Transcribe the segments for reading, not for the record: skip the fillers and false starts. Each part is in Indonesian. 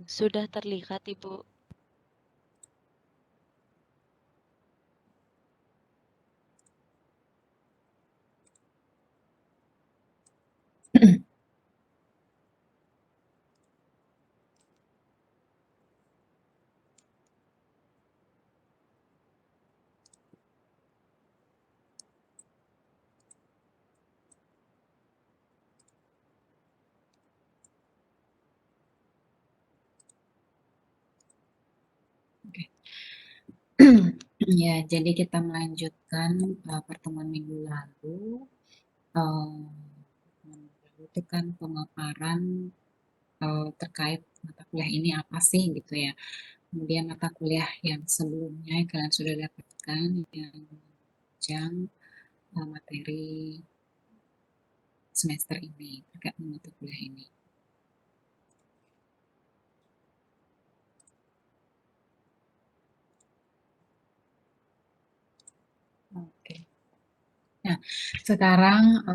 Sudah terlihat, Ibu. Oke. Ya, jadi kita melanjutkan pertemuan minggu lalu. Itu kan pemaparan terkait mata kuliah ini apa sih gitu ya. Kemudian mata kuliah yang sebelumnya yang kalian sudah dapatkan yang jam materi semester ini terkait mata kuliah ini. Oke. Nah, sekarang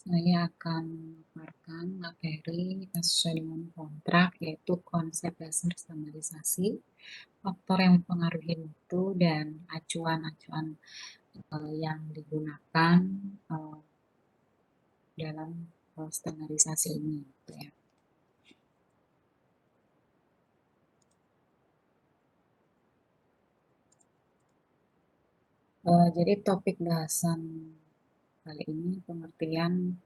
saya akan memaparkan materi sesuai dengan kontrak, yaitu konsep dasar standarisasi, faktor yang mempengaruhi mutu, dan acuan-acuan yang digunakan dalam standarisasi ini. Gitu ya. Jadi topik bahasan kali ini pengertian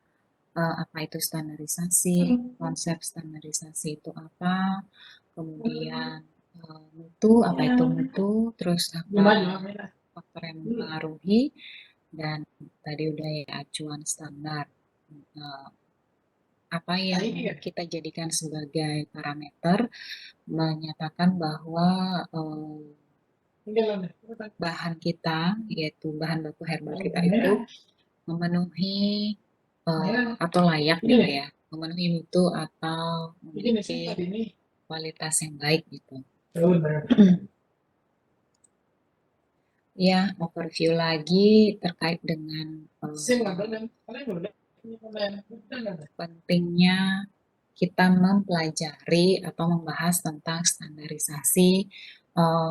apa itu standarisasi, konsep standarisasi itu apa, kemudian mutu, apa itu mutu, terus apa faktor yang mempengaruhi, dan tadi udah ya acuan standar. Apa yang kita jadikan sebagai parameter menyatakan bahwa bahan kita, yaitu bahan baku herbal kita itu memenuhi atau layak gitu ya, memenuhi mutu atau memiliki kualitas yang baik gitu. Ya, overview lagi terkait dengan pentingnya kita mempelajari atau membahas tentang standarisasi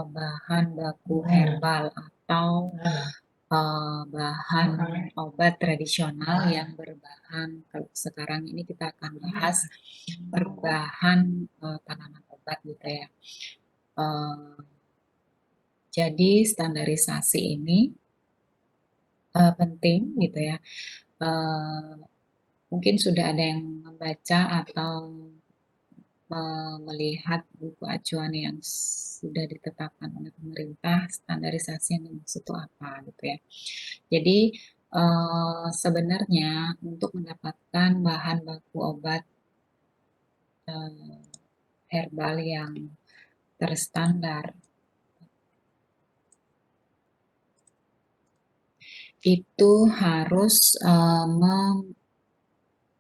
bahan baku herbal atau bahan obat tradisional yang berbahan, kalau sekarang ini kita akan bahas berbahan tanaman obat gitu ya. Jadi standarisasi ini penting gitu ya. Mungkin sudah ada yang membaca atau melihat buku acuan yang sudah ditetapkan oleh pemerintah, standarisasi yang dimaksud itu apa gitu ya. Jadi sebenarnya untuk mendapatkan bahan baku obat herbal yang terstandar itu harus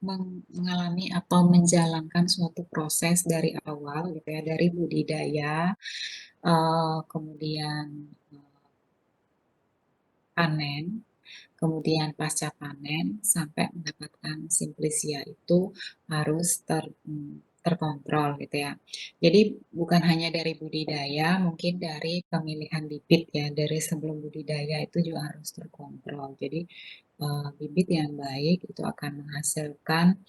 mengalami atau menjalankan suatu proses dari awal gitu ya, dari budidaya, kemudian panen, kemudian pasca panen sampai mendapatkan simplisia itu harus terkontrol gitu ya. Jadi bukan hanya dari budidaya, mungkin dari pemilihan bibit ya, dari sebelum budidaya itu juga harus terkontrol. Jadi bibit yang baik itu akan menghasilkan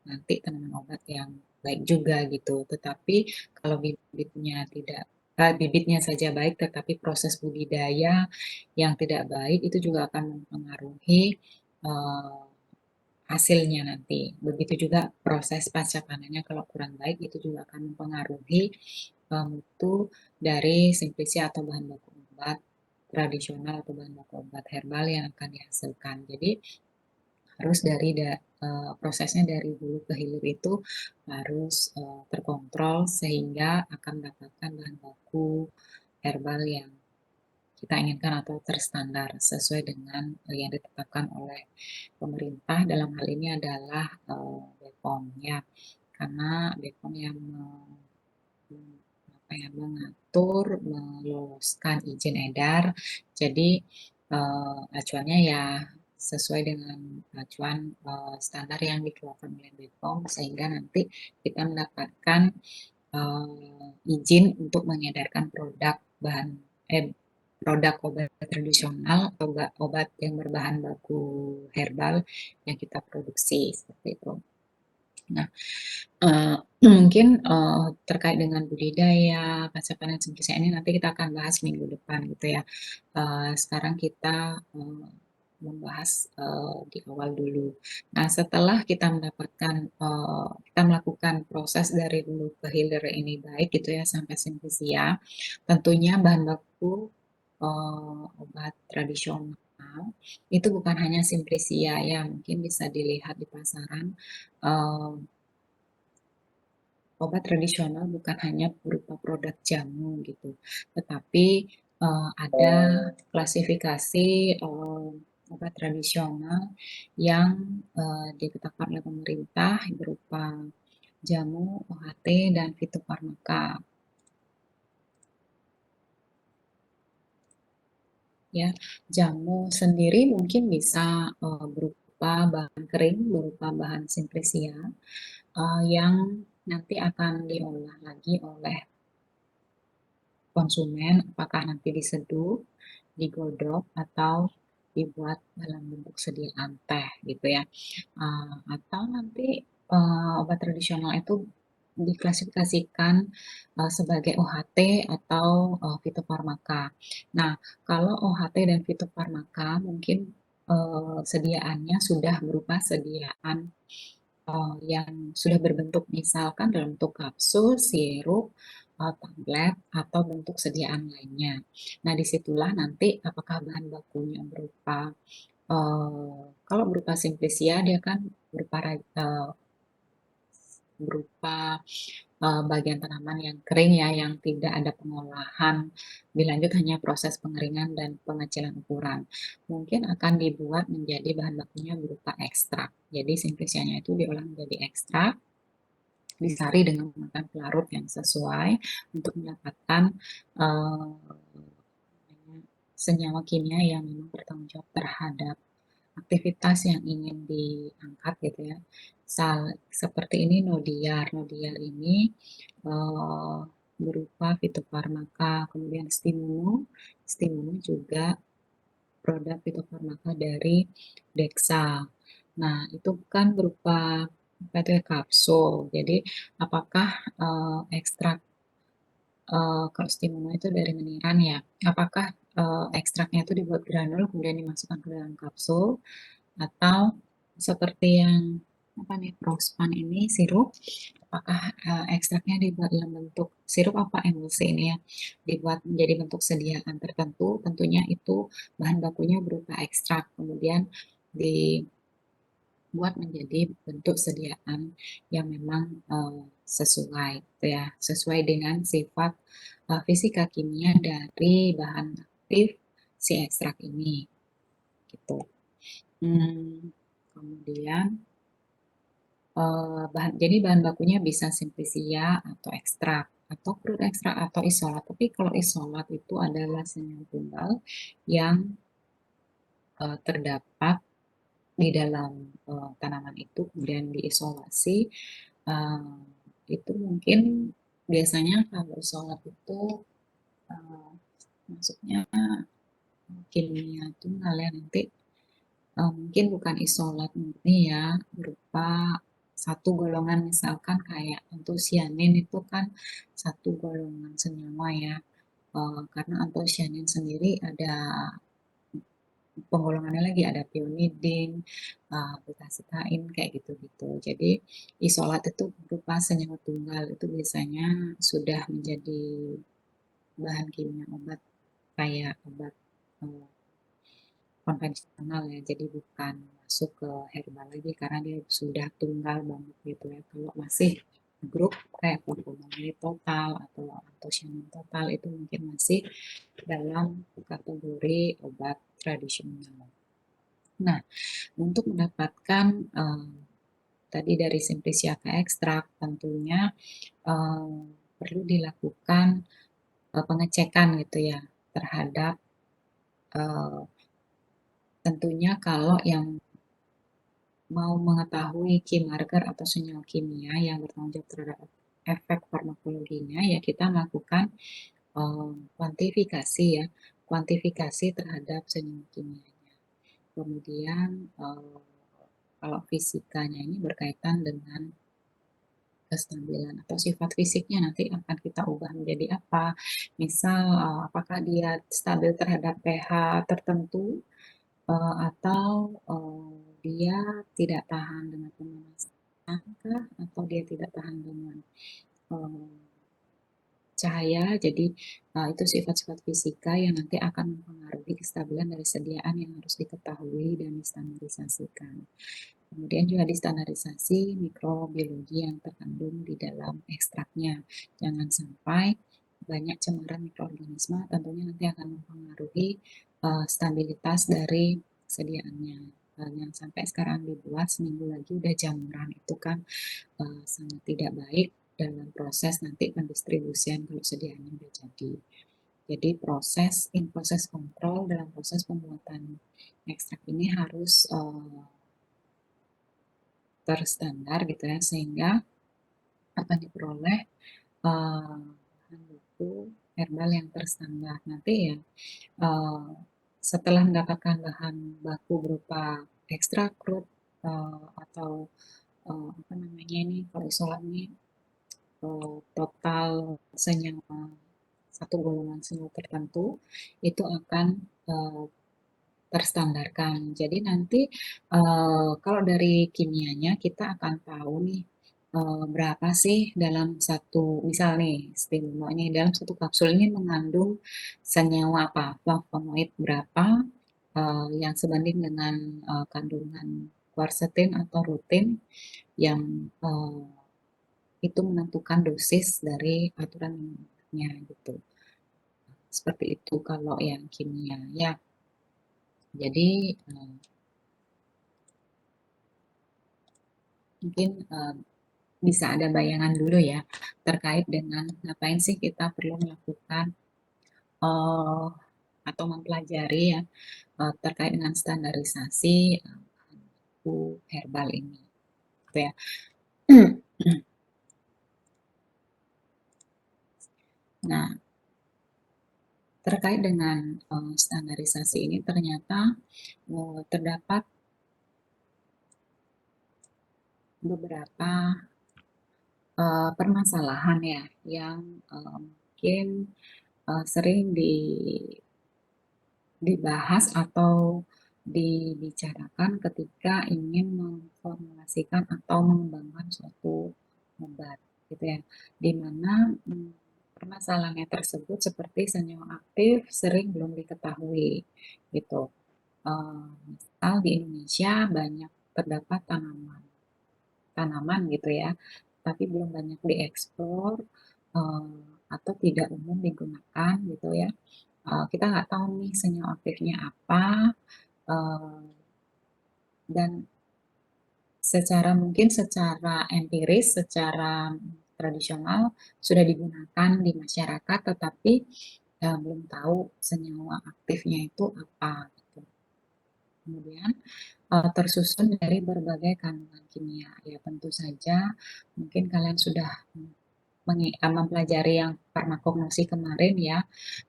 nanti tanaman obat yang baik juga gitu. Tetapi kalau bibitnya saja baik, tetapi proses budidaya yang tidak baik itu juga akan mempengaruhi hasilnya nanti. Begitu juga proses pasca panennya kalau kurang baik itu juga akan mempengaruhi mutu dari simplisia atau bahan baku obat tradisional atau bahan baku obat herbal yang akan dihasilkan. Jadi harus prosesnya dari hulu ke hilir itu harus terkontrol sehingga akan mendapatkan bahan baku herbal yang kita inginkan atau terstandar sesuai dengan yang ditetapkan oleh pemerintah. Dalam hal ini adalah BPOM ya, karena BPOM yang mengatur, meloloskan izin edar. Jadi acuannya ya sesuai dengan acuan standar yang dikeluarkan oleh BPOM, sehingga nanti kita mendapatkan izin untuk mengedarkan produk obat tradisional atau obat yang berbahan baku herbal yang kita produksi seperti itu. Nah, Eee, mungkin, terkait dengan budidaya, pasca panen simplisan ini nanti kita akan bahas minggu depan gitu ya. Sekarang kita, membahas, di awal dulu. Nah, setelah kita kita melakukan proses dari hulu ke hilir ini baik gitu ya sampai simplisia, tentunya bahan baku, obat tradisional itu bukan hanya simplisia ya, mungkin bisa dilihat di pasaran, eee obat tradisional bukan hanya berupa produk jamu gitu, tetapi, ada klasifikasi, obat tradisional yang, ditetapkan oleh pemerintah berupa jamu, OHT, dan fitofarmaka ya. Jamu sendiri mungkin bisa, berupa bahan kering, berupa bahan simplisia, yang nanti akan diolah lagi oleh konsumen, apakah nanti diseduh, digodok, atau dibuat dalam bentuk sediaan teh gitu ya. Atau nanti obat tradisional itu diklasifikasikan sebagai OHT atau fitofarmaka. Nah, kalau OHT dan fitofarmaka mungkin sediaannya sudah berupa sediaan yang sudah berbentuk misalkan dalam bentuk kapsul, sirup, tablet, atau bentuk sediaan lainnya. Nah, disitulah nanti apakah bahan bakunya berupa kalau berupa simplisia dia kan berupa bagian tanaman yang kering ya, yang tidak ada pengolahan, dilanjut hanya proses pengeringan dan pengecilan ukuran. Mungkin akan dibuat menjadi bahan bakunya berupa ekstrak. Jadi simplisianya itu diolah menjadi ekstrak, disari dengan menggunakan pelarut yang sesuai untuk mendapatkan uh, senyawa kimia yang memang bertanggung jawab terhadap aktivitas yang ingin diangkat gitu ya. Seperti ini nodiar. Nodiar ini berupa fitofarmaka, kemudian stimulus. Stimulus juga produk fitofarmaka dari Dexa. Nah, itu kan berupa apa itu ya, kapsul. Jadi, apakah ekstrak kalau stimulus itu dari meniran ya, apakah ekstraknya itu dibuat granul kemudian dimasukkan ke dalam kapsul atau seperti yang apa nih Prospan ini sirup, apakah ekstraknya dibuat dalam bentuk sirup apa emulsi ini ya, dibuat menjadi bentuk sediaan tertentu, tentunya itu bahan bakunya berupa ekstrak, kemudian dibuat menjadi bentuk sediaan yang memang sesuai, gitu ya, sesuai dengan sifat fisika kimia dari bahan aktif si ekstrak ini, gitu. Kemudian jadi bahan bakunya bisa simplisia atau ekstrak atau crude ekstrak atau isolat. Tapi kalau isolat itu adalah senyawa tunggal yang terdapat di dalam tanaman itu kemudian diisolasi. Uh, itu mungkin biasanya kalau isolat itu uh, masuknya kimia tunggal ya nanti mungkin bukan isolat murni ya, berupa satu golongan misalkan kayak antosianin itu kan satu golongan senyawa ya, karena antosianin sendiri ada penggolongannya lagi, ada pionidin, butasetain, kayak gitu-gitu. Jadi isolat itu berupa senyawa tunggal, itu biasanya sudah menjadi bahan kimia obat kayak obat eh, konvensional ya, jadi bukan masuk ke herbal lagi karena dia sudah tunggal banget gitu ya. Kalau masih grup kayak propomonid total atau antosianin total itu mungkin masih dalam kategori obat tradisional. Nah, untuk mendapatkan tadi dari simplisia ke ekstrak tentunya eh, perlu dilakukan pengecekan gitu ya terhadap eh, tentunya kalau yang mau mengetahui key marker atau senyawa kimia yang bertanggung jawab terhadap efek farmakologinya, ya kita melakukan kuantifikasi ya, kuantifikasi terhadap senyawa kimianya. Kemudian kalau fisikanya ini berkaitan dengan kestabilan atau sifat fisiknya nanti akan kita ubah menjadi apa. Misal apakah dia stabil terhadap pH tertentu atau dia tidak tahan dengan pemanasan kah, atau dia tidak tahan dengan eh, cahaya. Jadi itu sifat-sifat fisika yang nanti akan mempengaruhi kestabilan dari sediaan yang harus diketahui dan distandarisasikan. Kemudian juga distandarisasi mikrobiologi yang terkandung di dalam ekstraknya. Jangan sampai banyak cemaran mikroorganisme, tentunya nanti akan mempengaruhi stabilitas dari sediaannya. Yang sampai sekarang dibuat seminggu lagi udah jamuran, itu kan sangat tidak baik dalam proses nanti pendistribusian kalau sediaannya udah jadi. Jadi proses kontrol dalam proses pembuatan ekstrak ini harus terstandar gitu ya, sehingga akan diperoleh bahan baku herbal yang terstandar. Nanti ya setelah mendapatkan bahan baku berupa ekstrak root atau apa namanya ini, kalau isolat ini total senyawa satu golongan senyawa tertentu itu akan terstandarkan. Jadi nanti kalau dari kimianya kita akan tahu nih berapa sih dalam satu, misal nih stimulon ini dalam satu kapsul ini mengandung senyawa apa, flavonoid berapa yang sebanding dengan kandungan quercetin atau rutin yang itu menentukan dosis dari aturan minumnya gitu. Seperti itu kalau yang kimia ya. Jadi mungkin bisa ada bayangan dulu ya terkait dengan ngapain sih kita perlu melakukan uh, atau mempelajari ya terkait dengan standarisasi baku herbal ini, gitu ya. Nah, terkait dengan standarisasi ini ternyata terdapat beberapa permasalahan ya yang mungkin sering dibahas atau dibicarakan ketika ingin memformulasikan atau mengembangkan suatu obat gitu ya, di mana permasalahannya tersebut seperti senyawa aktif sering belum diketahui gitu. Misal di Indonesia banyak terdapat tanaman tanaman gitu ya, tapi belum banyak diekspor atau tidak umum digunakan gitu ya. Kita nggak tahu nih senyawa aktifnya apa, dan secara empiris, secara tradisional sudah digunakan di masyarakat, tetapi belum tahu senyawa aktifnya itu apa gitu. Kemudian tersusun dari berbagai kandungan kimia. Ya tentu saja mungkin kalian sudah mempelajari yang farmakognosi kemarin ya,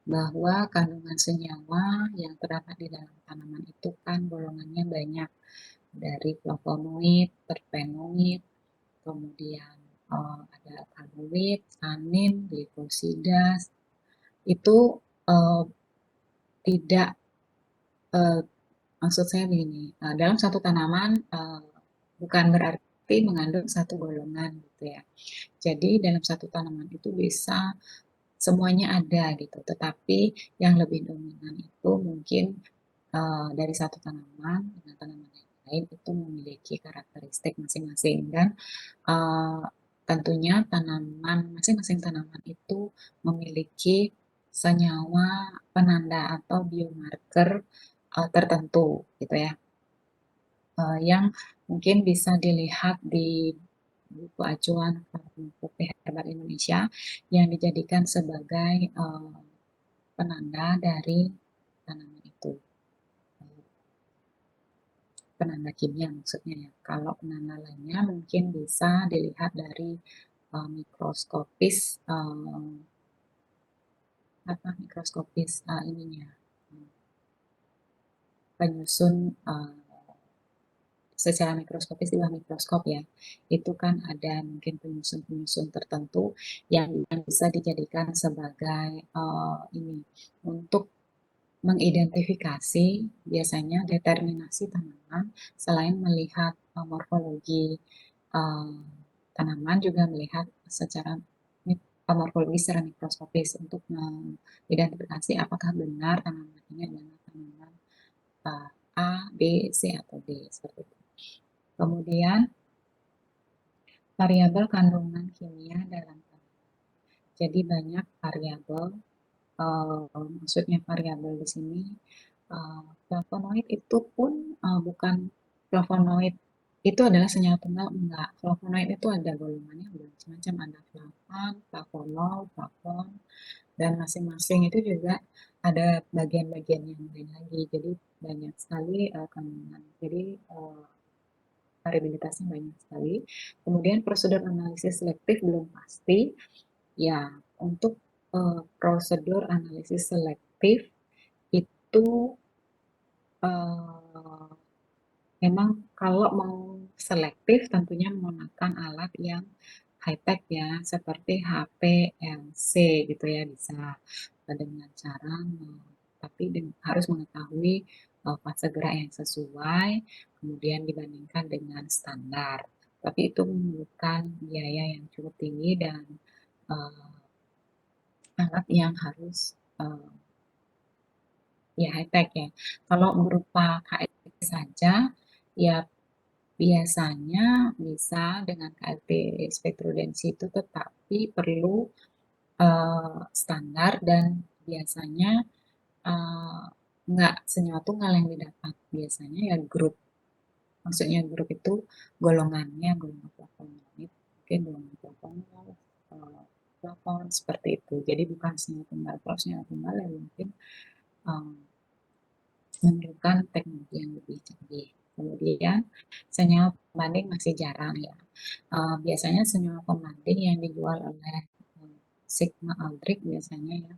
bahwa kandungan senyawa yang terdapat di dalam tanaman itu kan golongannya banyak, dari flavonoid, terpenoid, kemudian ada karbamid, tanin, glikosida. Itu uh, tidak uh, maksud saya begini, dalam satu tanaman bukan berarti mengandung satu golongan gitu ya. Jadi dalam satu tanaman itu bisa semuanya ada gitu, tetapi yang lebih dominan itu mungkin dari satu tanaman dengan tanaman yang lain itu memiliki karakteristik masing-masing, dan tentunya masing-masing tanaman itu memiliki senyawa penanda atau biomarker tertentu gitu ya, yang mungkin bisa dilihat di buku acuan Farmakope Herbal Indonesia yang dijadikan sebagai penanda dari tanaman itu. penanda kimia maksudnya ya. Kalau penanda lainnya mungkin bisa dilihat dari mikroskopis mikroskopis ininya penyusun secara mikroskopis di bawah mikroskop ya. Itu kan ada mungkin penyusun-penyusun tertentu yang bisa dijadikan sebagai ini untuk mengidentifikasi biasanya determinasi tanaman selain melihat morfologi uh, tanaman juga melihat secara morfologi secara mikroskopis untuk mengidentifikasi apakah benar tanaman ini adalah tanaman A, B, C atau D seperti itu. Kemudian variabel kandungan kimia dalam tanaman. Jadi banyak variabel maksudnya variabel di sini flavonoid itu pun bukan flavonoid itu adalah senyawa tunggal enggak. Flavonoid itu ada golongannya macam-macam, ada flavan, flavonol, flavon, dan masing-masing itu juga ada bagian-bagian yang lain lagi. Jadi banyak sekali kandungan. Jadi variabilitasnya banyak sekali. Kemudian prosedur analisis selektif belum pasti. Ya, untuk prosedur analisis selektif itu uh, memang kalau mau selektif tentunya menggunakan alat yang high tech ya, seperti HPLC gitu ya bisa dengan cara tapi harus mengetahui fase gerak yang sesuai, kemudian dibandingkan dengan standar. Tapi itu memerlukan biaya yang cukup tinggi dan uh, alat yang harus ya high tech ya. Kalau berupa KLP saja, ya biasanya bisa dengan KLP spektrodensi itu tetapi perlu standar dan biasanya uh, nggak senyawa tunggal yang didapat. Biasanya ya grup, maksudnya grup itu golongannya, golongan flavonoid, mungkin golongan flavonol, flavon, seperti itu. Jadi bukan senyawa tunggal. Kalau senyawa tunggal ya mungkin um, memerlukan teknologi yang lebih canggih. Kemudian senyawa pembanding masih jarang ya. Biasanya senyawa pembanding yang dijual oleh Sigma Aldrich biasanya ya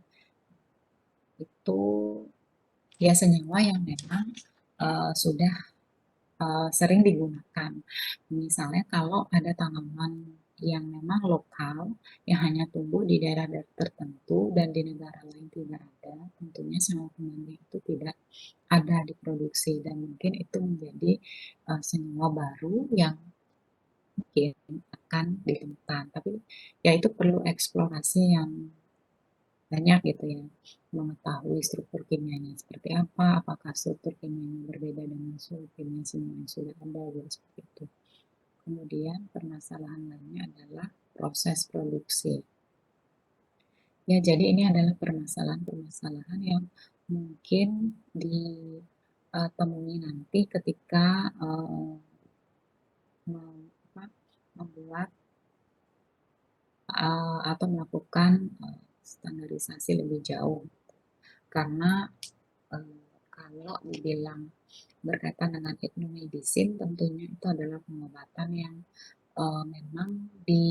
itu ya senyawa yang memang sudah sering digunakan. Misalnya kalau ada tanaman yang memang lokal, yang hanya tumbuh di daerah tertentu dan di negara lain tidak ada, tentunya senyawa pembanding itu tidak ada diproduksi dan mungkin itu menjadi senyawa baru yang mungkin akan ditemukan. Tapi ya itu perlu eksplorasi yang banyak gitu ya, mengetahui struktur kimianya seperti apa, apakah struktur kimianya berbeda dengan struktur kimia semua yang sudah ada, gitu seperti itu. Kemudian permasalahan lainnya adalah proses produksi. Ya, jadi ini adalah permasalahan-permasalahan yang mungkin ditemui nanti ketika membuat atau melakukan standarisasi lebih jauh. Karena kalau dibilang berkaitan dengan etnomedicine, tentunya itu adalah pengobatan yang memang di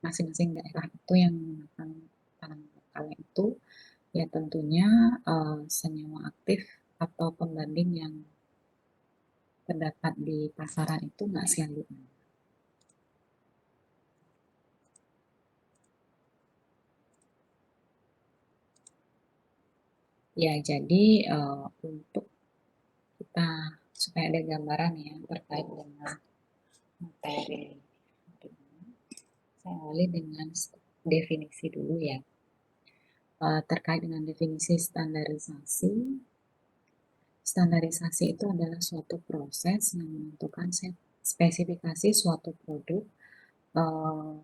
masing-masing daerah itu yang menggunakan tanaman lokal itu ya tentunya senyawa aktif atau pembanding yang terdapat di pasaran itu nggak selalu ada. Ya, jadi untuk kita supaya ada gambaran ya terkait dengan materi, saya awali dengan definisi dulu ya. Terkait dengan definisi standarisasi, standarisasi itu adalah suatu proses yang menentukan spesifikasi suatu produk uh,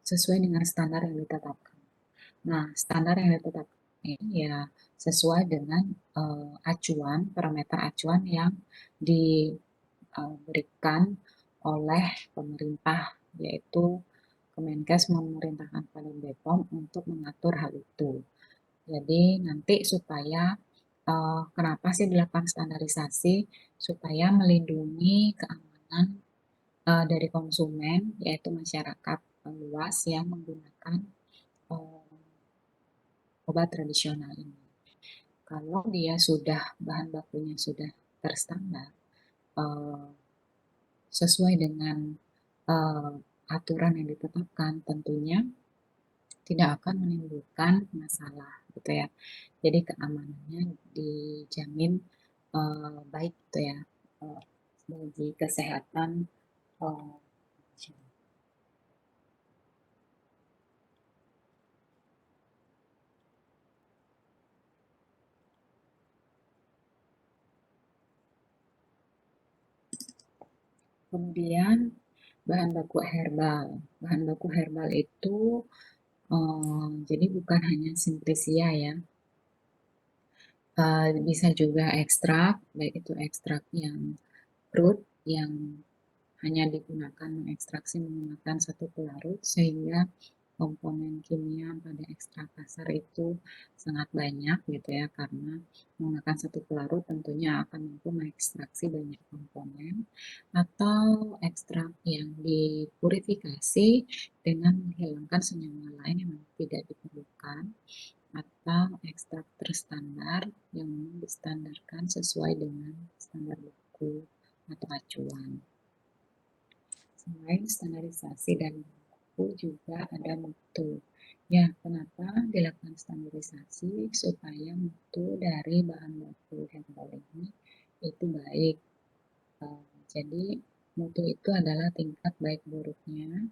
sesuai dengan standar yang ditetapkan. Nah, standar yang ditetapkan ini ya sesuai dengan acuan, parameter acuan yang diberikan oleh pemerintah, yaitu Kemenkes memerintahkan pada BPOM untuk mengatur hal itu. Jadi nanti supaya kenapa sih dilakukan standarisasi? Supaya melindungi keamanan dari konsumen, yaitu masyarakat luas yang menggunakan obat tradisional ini. Kalau dia sudah bahan bakunya sudah terstandar, uh, sesuai dengan uh, aturan yang ditetapkan, tentunya tidak akan menimbulkan masalah, gitu ya. Jadi keamanannya dijamin baik, gitu ya, uh, bagi kesehatan uh, Kemudian bahan baku herbal. Bahan baku herbal itu jadi bukan hanya simplisia ya, bisa juga ekstrak, baik itu ekstrak yang root yang hanya digunakan mengekstraksi menggunakan satu pelarut, sehingga komponen kimia pada ekstrak kasar itu sangat banyak, gitu ya, karena menggunakan satu pelarut tentunya akan mampu mengekstraksi banyak komponen, atau ekstrak yang dipurifikasi dengan menghilangkan senyawa lain yang tidak diperlukan, atau ekstrak terstandar yang distandarkan sesuai dengan standar baku atau acuan. Selain standarisasi dan baku, juga ada mutu. Ya, kenapa dilakukan standarisasi? Supaya mutu dari bahan baku herbal ini itu baik. Jadi mutu itu adalah tingkat baik buruknya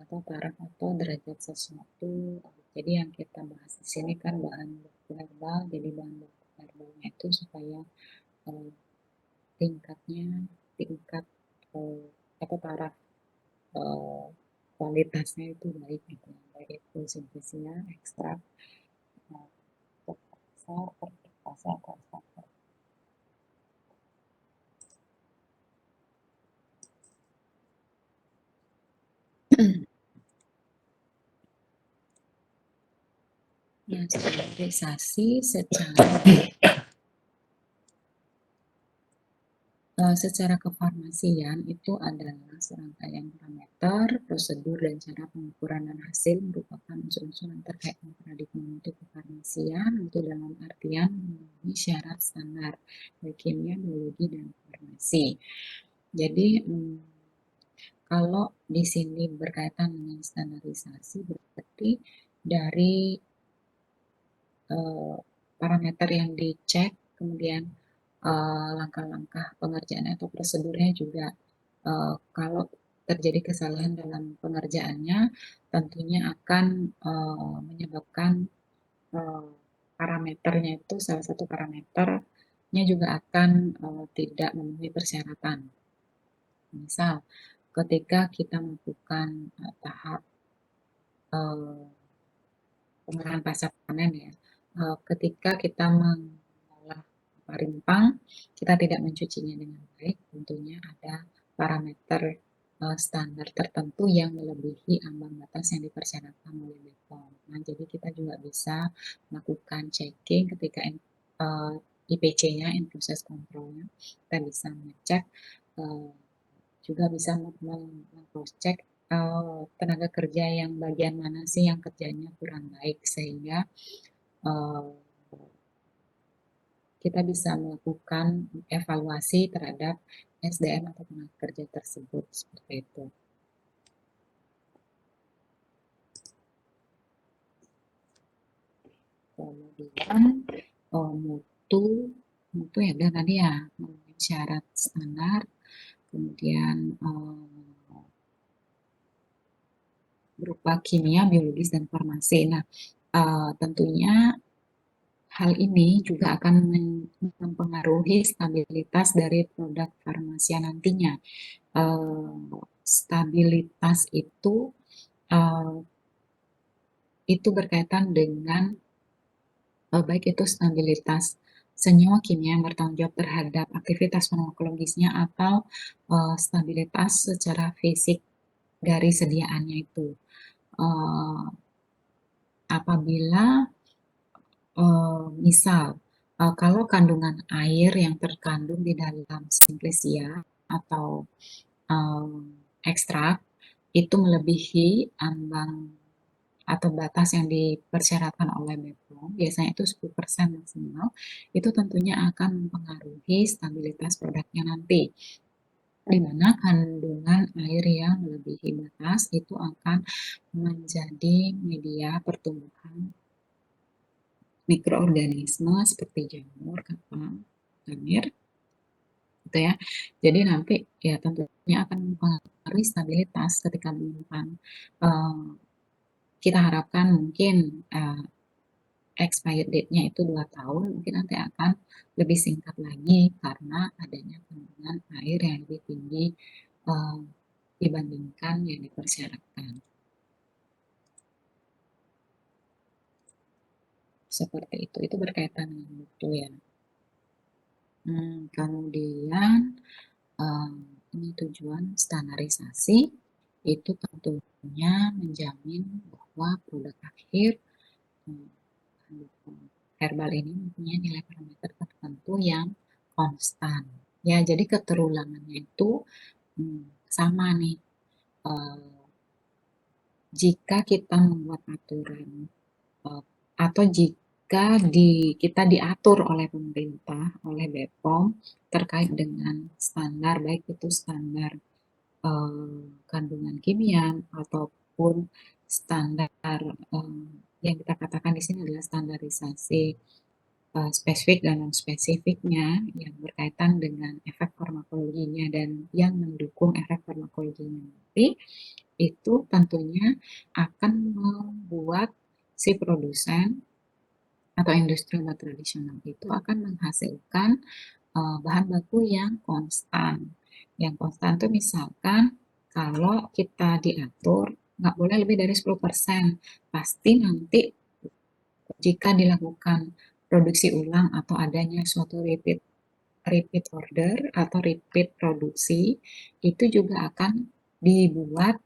atau taraf atau derajat sesuatu. Jadi yang kita bahas di sini kan bahan baku herbal. Jadi bahan baku herbalnya itu supaya uh, tingkatnya tingkat atau taraf uh, kualitasnya itu baik, gitu ya. Baik itu simplisia, ekstrak, kasar, fermentasi atau ekstrak. Nah, standarisasi secara kefarmasian itu adalah serangkaian parameter, prosedur, dan cara pengukuran dan hasil merupakan unsur-unsur yang terkait dengan paradigma mutu kefarmasian, itu dalam artian memenuhi syarat standar dari kimia, biologi, dan farmasi. Jadi, kalau di sini berkaitan dengan standarisasi, berarti dari parameter yang dicek, kemudian langkah-langkah pengerjaan atau prosedurnya juga, kalau terjadi kesalahan dalam pengerjaannya, tentunya akan menyebabkan parameternya itu, salah satu parameternya juga akan tidak memenuhi persyaratan. Misal, ketika kita melakukan tahap pengolahan pasca panen ya, ketika kita mengolah rimpang, kita tidak mencucinya dengan baik, tentunya ada parameter standar tertentu yang melebihi ambang batas yang dipersyaratkan oleh BPOM. Nah, jadi kita juga bisa melakukan checking ketika IPC-nya, in process control-nya, kita bisa mengecek, juga bisa cross check tenaga kerja yang bagian mana sih yang kerjanya kurang baik, sehingga kita bisa melakukan evaluasi terhadap SDM atau tenaga kerja tersebut, seperti itu. Kemudian mutu ya udah tadi ya, memenuhi syarat standar, kemudian berupa kimia, biologis, dan farmasi. Nah, tentunya hal ini juga akan mempengaruhi stabilitas dari produk farmasia nantinya. Stabilitas itu berkaitan dengan baik itu stabilitas senyawa kimia yang bertanggung jawab terhadap aktivitas farmakologisnya, atau stabilitas secara fisik dari sediaannya itu. Apabila misal Kalau kandungan air yang terkandung di dalam Simplicia atau ekstrak itu melebihi ambang atau batas yang dipersyaratkan oleh BPOM, biasanya itu 10% maksimal, itu tentunya akan mempengaruhi stabilitas produknya nanti. Di mana kandungan air yang melebihi batas itu akan menjadi media pertumbuhan mikroorganisme seperti jamur, kapang, kamir, gitu ya. Jadi nanti ya tentunya akan mempengaruhi stabilitas ketika menyimpan. Kita harapkan mungkin expired date-nya itu 2 tahun, mungkin nanti akan lebih singkat lagi karena adanya kandungan air yang lebih tinggi uh, dibandingkan yang dipersyaratkan. Seperti itu berkaitan dengan mutu ya. Kemudian ini tujuan standarisasi itu tentunya menjamin bahwa produk akhir herbal ini mempunyai nilai parameter tertentu yang konstan. Ya, jadi keterulangannya itu sama nih. Jika kita membuat aturan atau jika kita diatur oleh pemerintah, oleh BPOM terkait dengan standar, baik itu standar kandungan kimia ataupun standar yang kita katakan di sini adalah standarisasi spesifik dan non spesifiknya yang berkaitan dengan efek farmakologinya dan yang mendukung efek farmakologinya nanti itu tentunya akan membuat si produsen atau industri obat tradisional itu akan menghasilkan bahan baku yang konstan. Yang konstan itu misalkan kalau kita diatur nggak boleh lebih dari 10%, pasti nanti jika dilakukan produksi ulang atau adanya suatu repeat order atau repeat produksi, itu juga akan dibuat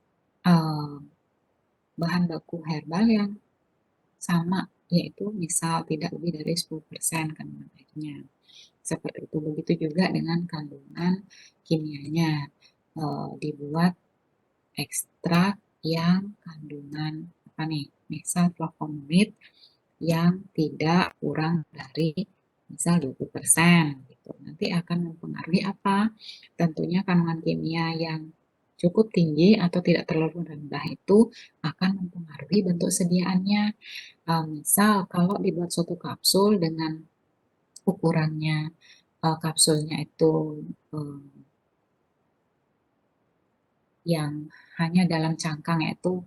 bahan baku herbal yang sama, yaitu misal tidak lebih dari 10% kandungan airnya. Seperti itu. Begitu juga dengan kandungan kimianya. Dibuat ekstrak yang kandungan apa nih? Misal flavonoid yang tidak kurang dari misal 20% gitu. Nanti akan mempengaruhi apa? Tentunya kandungan kimia yang cukup tinggi atau tidak terlalu rendah itu akan mempengaruhi bentuk sediaannya. Misal kalau dibuat suatu kapsul dengan ukurannya kapsulnya itu yang hanya dalam cangkang itu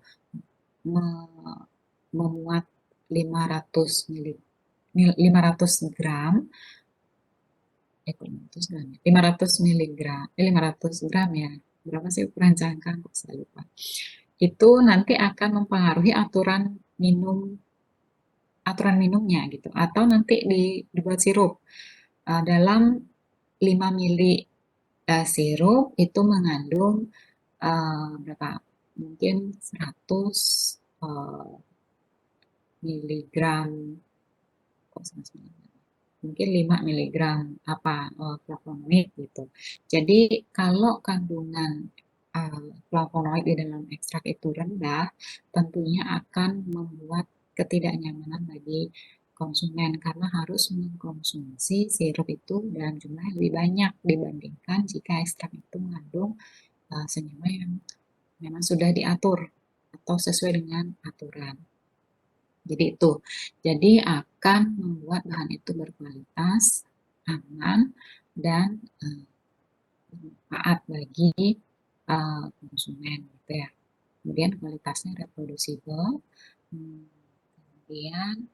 memuat 500 gram 500 miligram 500 gram ya, berapa sih ukuran cangkang kok saya lupa. Itu nanti akan mempengaruhi aturan minumnya gitu, atau nanti dibuat sirup dalam 5 mili sirup itu mengandung berapa, mungkin 100 miligram, mungkin 5 miligram flavonoid gitu. Jadi kalau kandungan flavonoid di dalam ekstrak itu rendah, tentunya akan membuat ketidaknyamanan bagi konsumen karena harus mengkonsumsi sirup itu dalam jumlah yang lebih banyak dibandingkan jika ekstrak itu mengandung senyawa yang memang sudah diatur atau sesuai dengan aturan. Jadi itu, jadi akan membuat bahan itu berkualitas, aman, dan bermanfaat bagi konsumen gitu ya. Kemudian kualitasnya reproducible, kemudian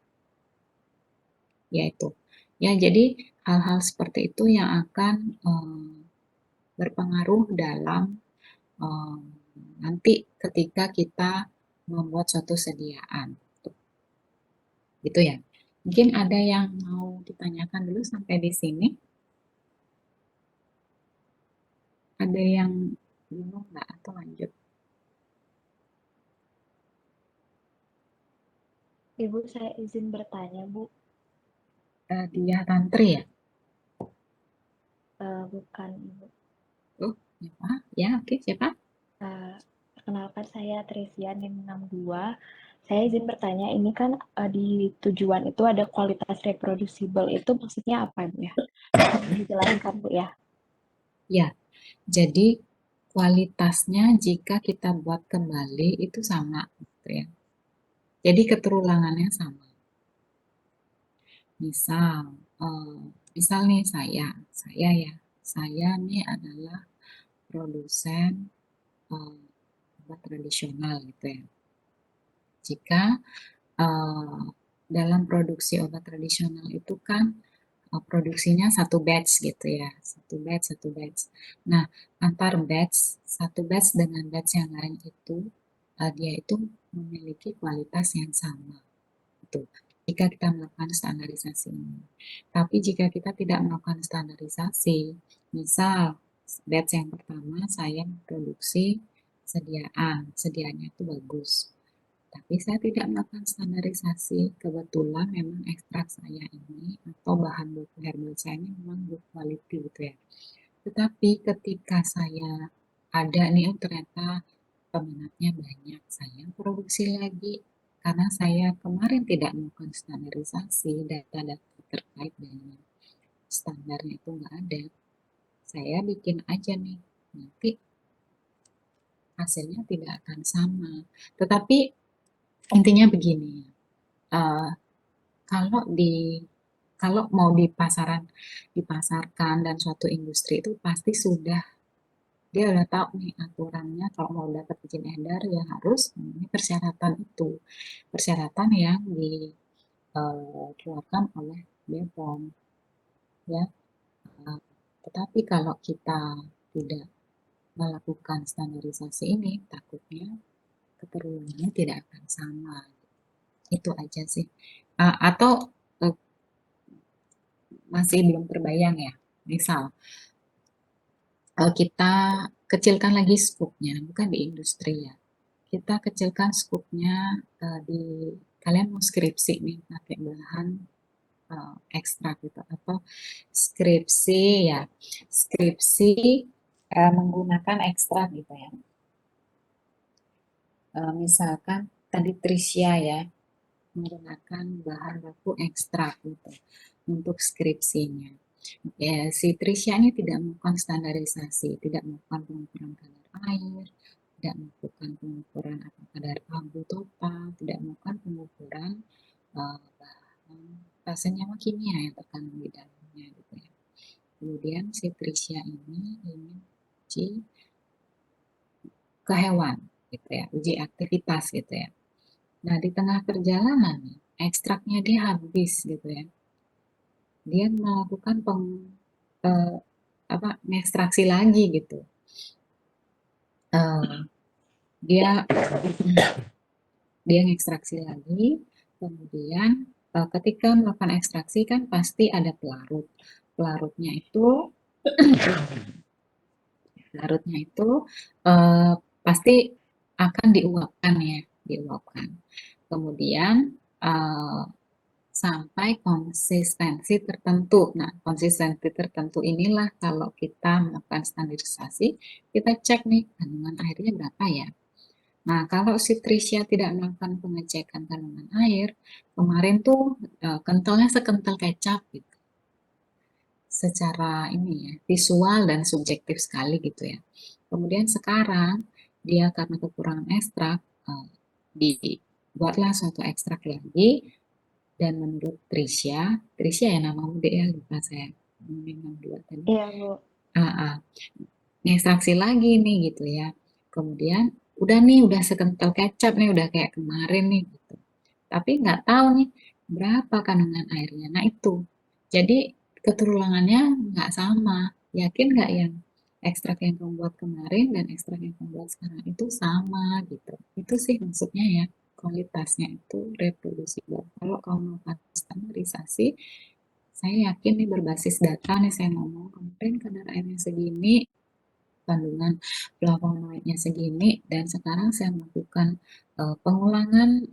yaitu ya jadi hal-hal seperti itu yang akan berpengaruh dalam nanti ketika kita membuat suatu sediaan. Gitu ya. Mungkin ada yang mau ditanyakan dulu sampai di sini. Ada yang bingung nggak atau lanjut? Ibu, saya izin bertanya, Bu. Dia Tantri ya? Bukan Ibu. Oh, siapa? Ya, oke, siapa? Perkenalkan saya Trisia NIM 62. Saya izin bertanya, ini kan di tujuan itu ada kualitas reproducible, itu maksudnya apa Bu ya? Dijelaskan Bu ya. Ya, jadi kualitasnya jika kita buat kembali itu sama, gitu ya. Jadi keterulangannya sama. Misal, misal nih saya nih adalah produsen obat tradisional gitu ya. Jika eh, dalam produksi obat tradisional itu kan produksinya satu batch gitu ya, satu batch. Nah, antar batch, satu batch dengan batch yang lain itu, dia itu memiliki kualitas yang sama. Gitu. Jika kita melakukan standarisasi ini. Tapi jika kita tidak melakukan standarisasi, misal batch yang pertama saya produksi sediaannya itu bagus. Tapi saya tidak melakukan standarisasi, kebetulan memang ekstrak saya ini atau bahan baku herbal saya ini memang good quality gitu ya. Tetapi ketika saya ada nih, oh ternyata peminatnya banyak, saya produksi lagi. Karena saya kemarin tidak melakukan standarisasi, data-data terkait dengan standarnya itu nggak ada. Saya bikin aja nih, nanti hasilnya tidak akan sama. Tetapi intinya begini, uh, kalau di kalau mau dipasarkan dan suatu industri itu pasti sudah dia udah tahu nih aturannya kalau mau dapat izin edar ya harus memenuhi persyaratan itu, persyaratan yang dikeluarkan oleh BPOM ya. Tetapi kalau kita tidak melakukan standarisasi ini takutnya keturunannya tidak akan sama. Itu aja sih. Atau uh, masih belum terbayang ya. Misal kita kecilkan lagi skupnya, bukan di industri ya. Kita kecilkan skupnya di kalian mau skripsi nih pakai bahan ekstrak gitu atau skripsi ya skripsi menggunakan ekstrak gitu ya. Misalkan tadi Trisha ya menggunakan bahan baku ekstrak gitu untuk skripsinya. Ya, si Trisha ini tidak melakukan standarisasi, tidak melakukan pengukuran kadar air, tidak melakukan pengukuran apa kadar abu total, tidak melakukan pengukuran bahan senyawa kimia yang terkandung di dalamnya gitu ya. Kemudian si Trisha ini ingin uji ke hewan gitu ya, uji aktivitas gitu ya. Nah, di tengah perjalanan nih, ekstraknya dia habis gitu ya. Dia melakukan eh, ekstraksi lagi gitu. Eh, dia dia ngekstraksi lagi, kemudian ketika melakukan ekstraksi kan pasti ada pelarut. Pelarutnya itu larutnya itu pasti akan diuapkan ya, diuapkan. Kemudian uh, sampai konsistensi tertentu. Nah, konsistensi tertentu inilah kalau kita melakukan standarisasi, kita cek nih kandungan airnya berapa ya. Nah, kalau si Trisha tidak melakukan pengecekan kandungan air, kemarin tuh kentalnya sekental kecap gitu. Secara ini ya, visual dan subjektif sekali gitu ya. Kemudian sekarang dia karena kekurangan ekstrak, dibuatlah suatu ekstrak lagi dan menurut Trisha ya nama muda ya lupa saya, memang dua tadi. Iya Bu. Ngekstraksi lagi nih gitu ya. Kemudian udah nih udah sekental kecap nih udah kayak kemarin nih gitu. Tapi nggak tahu nih berapa kandungan airnya. Nah itu. Jadi keterulangannya nggak sama. Yakin nggak yang ekstrak yang kamu buat kemarin dan ekstrak yang kamu buat sekarang itu sama gitu. Itu sih maksudnya ya. Kualitasnya itu reproducible. Kalau kamu melakukan standarisasi, saya yakin nih berbasis data nih saya ngomong kemarin kadar airnya segini, kandungan flavonoidnya segini dan sekarang saya melakukan pengulangan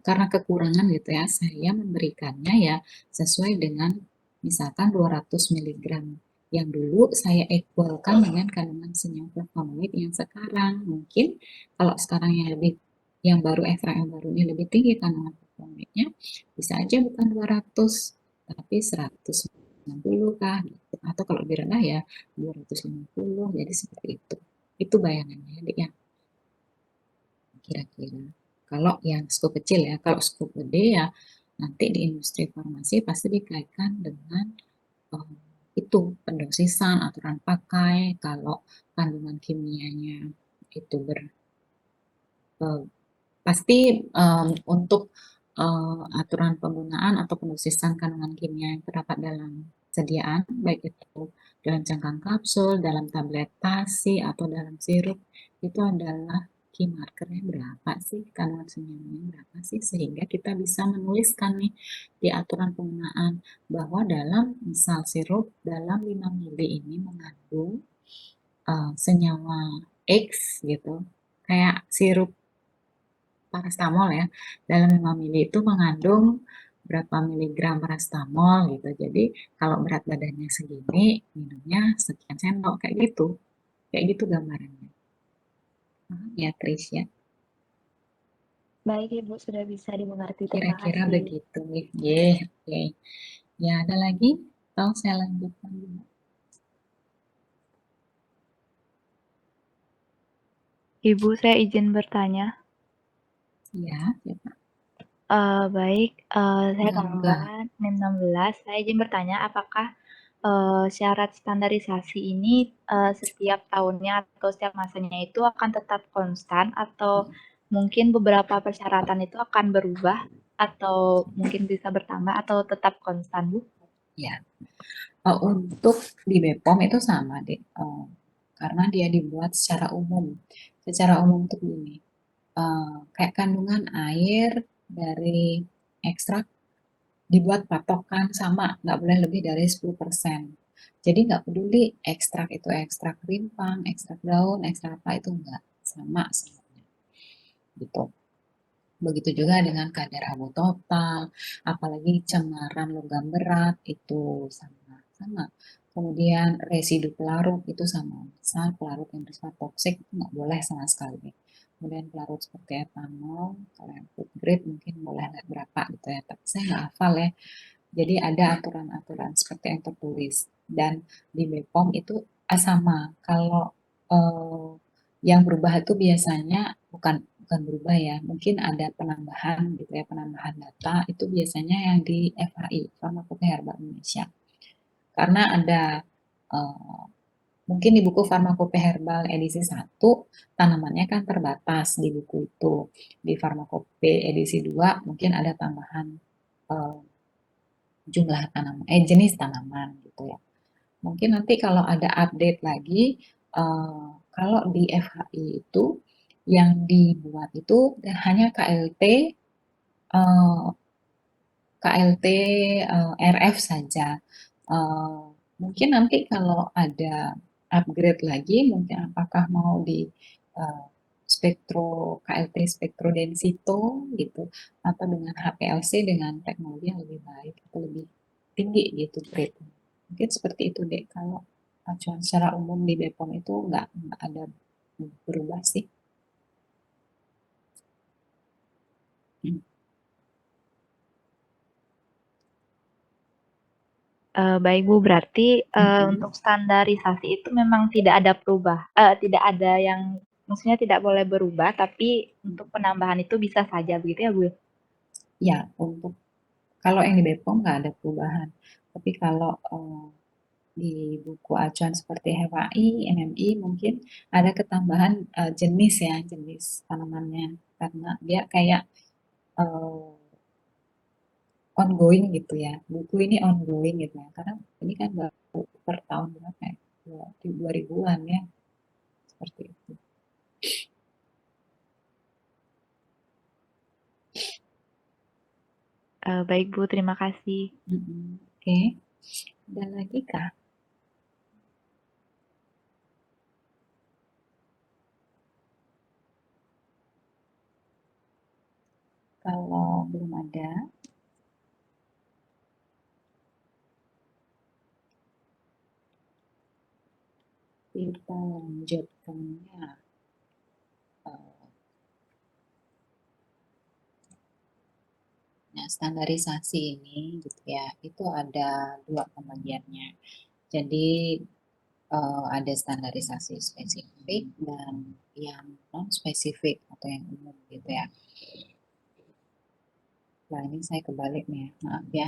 karena kekurangan gitu ya, saya memberikannya ya sesuai dengan misalkan 200 miligram yang dulu saya equalkan dengan kandungan senyawa flavonoid yang sekarang. Mungkin kalau sekarang yang baru ekstrak yang baru ini lebih tinggi kandungan flavonoidnya, bisa aja bukan 200 tapi 190 kah gitu. Atau kalau lebih rendah ya 250, jadi seperti itu. Itu bayangannya Dek ya, kira-kira. Kalau yang skop kecil ya, kalau skop gede ya nanti di industri farmasi pasti dikaitkan dengan eh, itu pendosisan, aturan pakai, kalau kandungan kimianya itu eh, pasti untuk aturan penggunaan atau pendosisan kandungan kimia yang terdapat dalam sediaan, baik itu dalam cangkang kapsul, dalam tablet tasi, atau dalam sirup, itu adalah key markernya berapa sih, kandungan senyumnya berapa sih, sehingga kita bisa menuliskan nih di aturan penggunaan bahwa dalam misal sirup dalam 5 mili ini mengandung senyawa X gitu, kayak sirup parastamol ya, dalam 5 mili itu mengandung berapa miligram parastamol gitu. Jadi kalau berat badannya segini, minumnya sekian sendok kayak gitu. Kayak gitu gambarannya. Paham ya, Trish ya? Baik, Ibu, sudah bisa dimengerti. Terima Kira-kira kasih. begitu. Ye, oke. Ya, ada lagi? Atau saya lanjutkan dulu? Ibu, saya izin bertanya. Ya, siapa? Baik, saya Mangga. Kangga, NIM 16. Saya izin bertanya, apakah syarat standarisasi ini setiap tahunnya atau setiap masanya itu akan tetap konstan atau mungkin beberapa persyaratan itu akan berubah atau mungkin bisa bertambah atau tetap konstan, Bu? Ya, untuk di BPOM itu sama, Dek. Karena dia dibuat secara umum. Secara umum tuh gini, kayak kandungan air dari ekstrak dibuat patokan sama, nggak boleh lebih dari 10%. Jadi nggak peduli ekstrak itu ekstrak rimpang, ekstrak daun, ekstrak apa itu nggak sama semuanya. Gitu. Begitu juga dengan kadar abu total, apalagi cemaran logam berat itu sama. Kemudian residu pelarut itu sama. Misal pelarut yang bersifat toksik itu nggak boleh sama sekali. Kemudian pelarut seperti etanol, kalau yang food grade mungkin boleh berapa gitu ya. Tapi saya nggak hafal ya. Jadi ada aturan-aturan seperti yang tertulis. Dan di BPOM itu sama. Kalau eh, yang berubah itu biasanya bukan berubah ya, mungkin ada penambahan gitu ya, penambahan data itu biasanya yang di FHI, Farmakope Herbal Indonesia. Karena ada eh, mungkin di buku Farmakope Herbal edisi 1 tanamannya kan terbatas di buku itu. Di Farmakope edisi 2 mungkin ada tambahan eh, jumlah tanaman, jenis tanaman gitu ya. Mungkin nanti kalau ada update lagi, kalau di FHI itu yang dibuat itu hanya KLT KLT RF saja. Eh, Mungkin nanti kalau ada upgrade lagi, mungkin apakah mau di eh, spektro KLT spektro densito gitu, atau dengan HPLC dengan teknologi yang lebih baik atau lebih tinggi gitu grade. Mungkin seperti itu deh kalau acuan secara umum di BPOM itu nggak ada berubah sih. Hmm. Baik, Bu, berarti Mm-mm. untuk standarisasi itu memang tidak ada yang maksudnya tidak boleh berubah, tapi untuk penambahan itu bisa saja begitu ya, Bu? Ya, untuk kalau yang di BPOM nggak ada perubahan. Tapi kalau di buku acuan seperti HPI, MMI mungkin ada ketambahan jenis ya, jenis tanamannya. Karena dia kayak eh, ongoing gitu ya. Buku ini ongoing gitu ya. Karena ini kan baru per tahun berapa ya? 2000-an ya. Seperti itu. Baik, Bu, terima kasih. Oke. Ada lagi kah? Kalau belum ada, kita lanjutkannya. Nah, standarisasi ini gitu ya, itu ada dua pembagiannya. Jadi ada standarisasi spesifik dan yang non spesifik atau yang umum gitu ya. Nah, ini saya kebalik nih ya, maaf ya.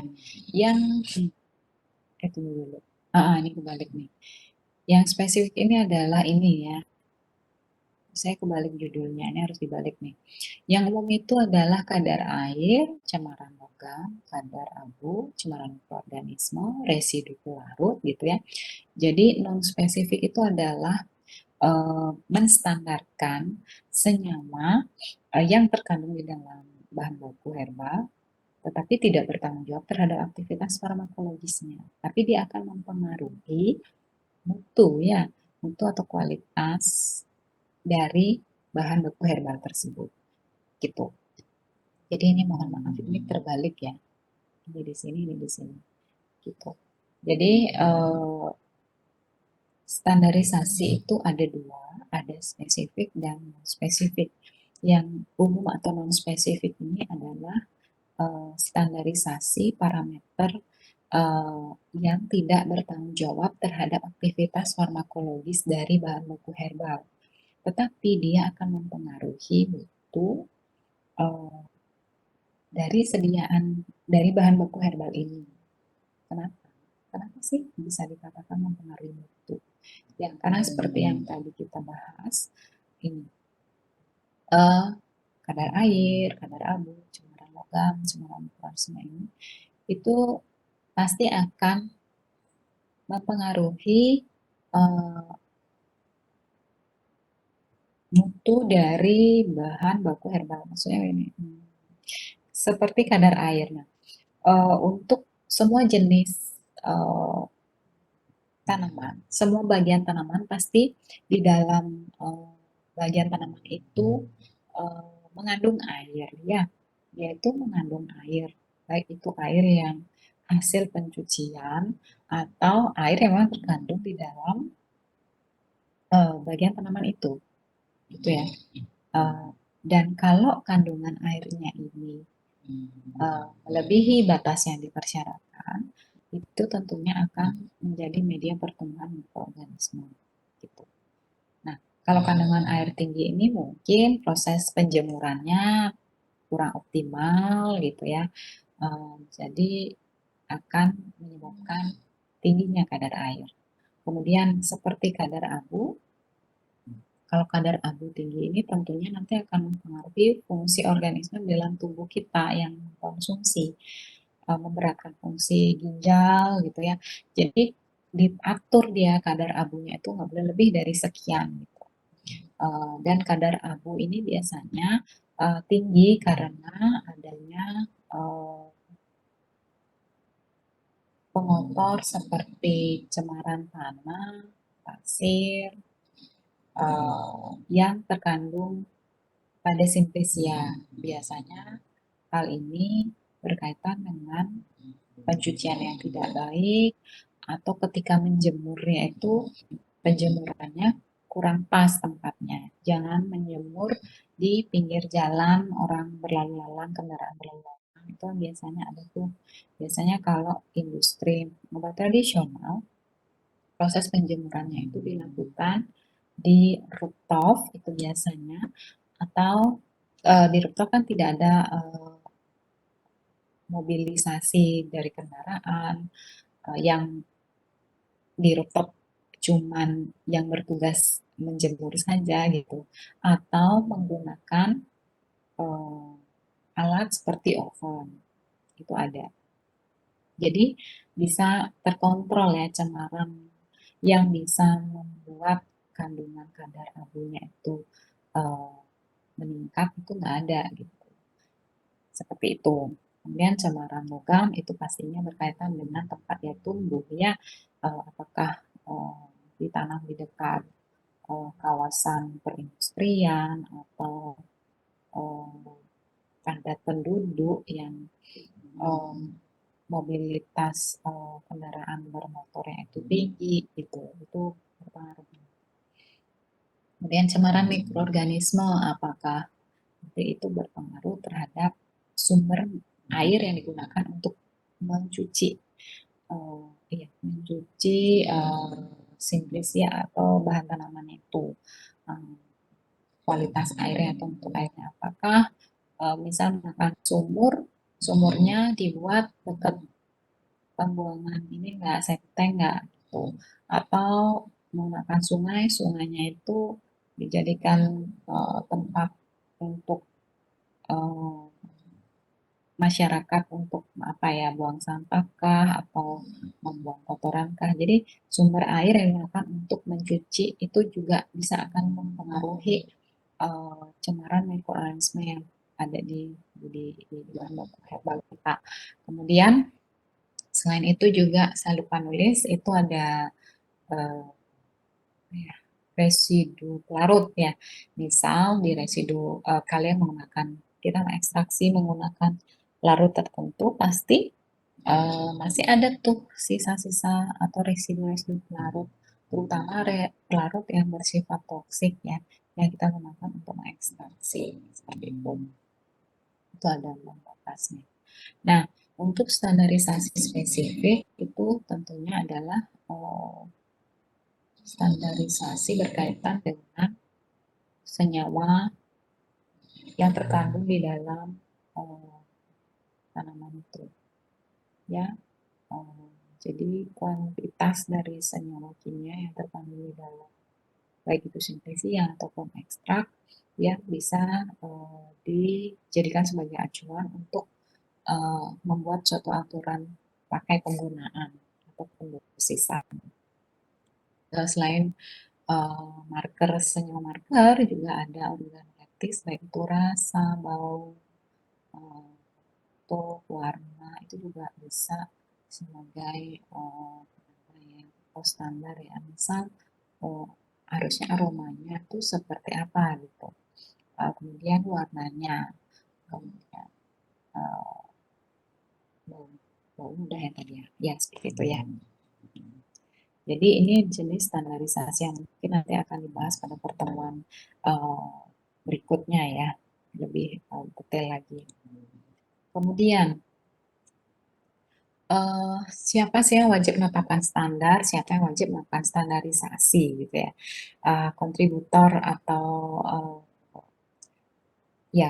Yang tunggu dulu. Ini kebalik nih. Yang spesifik ini adalah ini ya. Saya kebalik judulnya, ini harus dibalik nih. Yang umum itu adalah kadar air, cemaran logam, kadar abu, cemaran mikroorganisme, residu pelarut gitu ya. Jadi non spesifik itu adalah menstandarkan senyawa yang terkandung di dalam bahan baku herbal, tetapi tidak bertanggung jawab terhadap aktivitas farmakologisnya. Tapi dia akan mempengaruhi mutu ya, mutu atau kualitas dari bahan baku herbal tersebut, gitu. Jadi ini mohon maaf, ini terbalik ya. Ini di sini, gitu. Jadi standarisasi itu ada dua, ada spesifik dan non spesifik. Yang umum atau non spesifik ini adalah standarisasi parameter yang tidak bertanggung jawab terhadap aktivitas farmakologis dari bahan baku herbal, tetapi dia akan mempengaruhi mutu dari sediaan dari bahan baku herbal ini. Kenapa? Kenapa sih bisa dikatakan mempengaruhi mutu? Ya, karena seperti yang tadi kita bahas, ini kadar air, kadar abu, cemaran logam, cemaran mikroorganisme ini itu pasti akan mempengaruhi mutu dari bahan baku herbal. Maksudnya ini seperti kadar air. Nah, untuk semua jenis tanaman, semua bagian tanaman pasti di dalam bagian tanaman itu mengandung air ya, yaitu mengandung air, baik itu air yang hasil pencucian atau air yang memang terkandung di dalam bagian tanaman itu, gitu ya. Dan kalau kandungan airnya ini melebihi batas yang dipersyaratkan, itu tentunya akan menjadi media pertumbuhan mikroorganisme, gitu. Nah, kalau kandungan air tinggi ini mungkin proses penjemurannya kurang optimal gitu ya. Jadi akan menyebabkan tingginya kadar air. Kemudian seperti kadar abu, kalau kadar abu tinggi ini tentunya nanti akan mempengaruhi fungsi organisme dalam tubuh kita yang mengkonsumsi, memberatkan fungsi ginjal gitu ya. Jadi diatur dia kadar abunya itu nggak boleh lebih dari sekian gitu. Dan kadar abu ini biasanya tinggi karena adanya pengotor seperti cemaran tanah, pasir, yang terkandung pada simplisia. Biasanya hal ini berkaitan dengan pencucian yang tidak baik atau ketika menjemurnya itu penjemurannya kurang pas tempatnya. Jangan menjemur di pinggir jalan, orang berlalu lalang, kendaraan berlalu lalang, itu biasanya ada tuh. Biasanya kalau industri obat tradisional, proses penjemurannya itu dilakukan di rooftop itu biasanya, atau di rooftop kan tidak ada mobilisasi dari kendaraan, yang di rooftop cuman yang bertugas menjemur saja gitu, atau menggunakan alat seperti oven, itu ada. Jadi bisa terkontrol ya cemaran yang bisa membuat kandungan kadar abunya itu meningkat, itu nggak ada gitu. Seperti itu. Kemudian cemaran logam itu pastinya berkaitan dengan tempat dia tumbuh ya, apakah ditanam di dekat kawasan perindustrian atau padat penduduk yang mobilitas kendaraan bermotornya itu tinggi gitu, itu berpengaruh. Kemudian cemaran mikroorganisme, apakah itu berpengaruh terhadap sumber air yang digunakan untuk mencuci mencuci simplisia atau bahan tanaman itu, kualitas airnya atau untuk airnya, apakah misal menggunakan sumurnya dibuat dekat pembuangan ini enggak, septic tank enggak gitu, atau menggunakan sungainya itu dijadikan tempat untuk masyarakat untuk apa ya, buang sampah kah atau membuang kotoran kah. Jadi sumber air yang digunakan untuk mencuci itu juga bisa akan mempengaruhi cemaran mikroorganisme yang ada di bahan baku herbal kita. Kemudian selain itu juga saya lupa nulis, itu ada residu pelarut ya. Misal di residu kalian menggunakan, kita ekstraksi menggunakan larut tertentu, pasti masih ada tuh sisa-sisa atau residu-residu pelarut, terutama pelarut yang bersifat toksik ya, yang kita gunakan untuk mengekstraksi seperti itu. Itu ada ambang batasnya. Nah, untuk standarisasi spesifik itu tentunya adalah standarisasi berkaitan dengan senyawa yang terkandung di dalam tanaman itu, ya. Jadi kuantitas dari senyawa kimia yang terkandung di dalam baik itu simplisia ataupun ekstrak yang bisa dijadikan sebagai acuan untuk membuat suatu aturan pakai penggunaan atau pengdosisan. Selain marker, senyawa marker juga ada organoleptis, baik itu rasa, bau, bentuk, warna, itu juga bisa sebagai standar ya. Misal harusnya aromanya itu seperti apa gitu, kemudian warnanya, kemudian bau udah ya tadi ya seperti itu ya. Jadi ini jenis standarisasi yang mungkin nanti akan dibahas pada pertemuan berikutnya ya, lebih detail lagi. Kemudian siapa sih yang wajib menetapkan standar, siapa yang wajib melakukan standarisasi gitu ya. Kontributor atau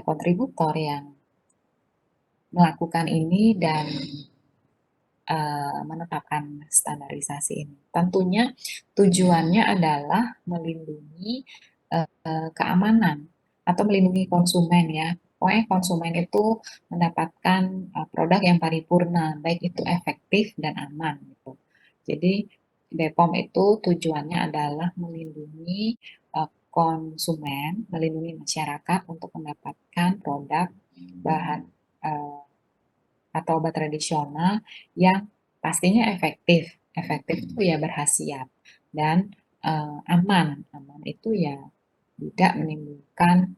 kontributor yang melakukan ini dan menetapkan standarisasi ini. Tentunya tujuannya adalah melindungi keamanan atau melindungi konsumen ya. Pokoknya konsumen itu mendapatkan produk yang paripurna, baik itu efektif dan aman gitu. Jadi BPOM itu tujuannya adalah melindungi konsumen, melindungi masyarakat untuk mendapatkan produk bahan atau obat tradisional yang pastinya efektif. Efektif itu ya berkhasiat dan aman. Aman itu ya tidak menimbulkan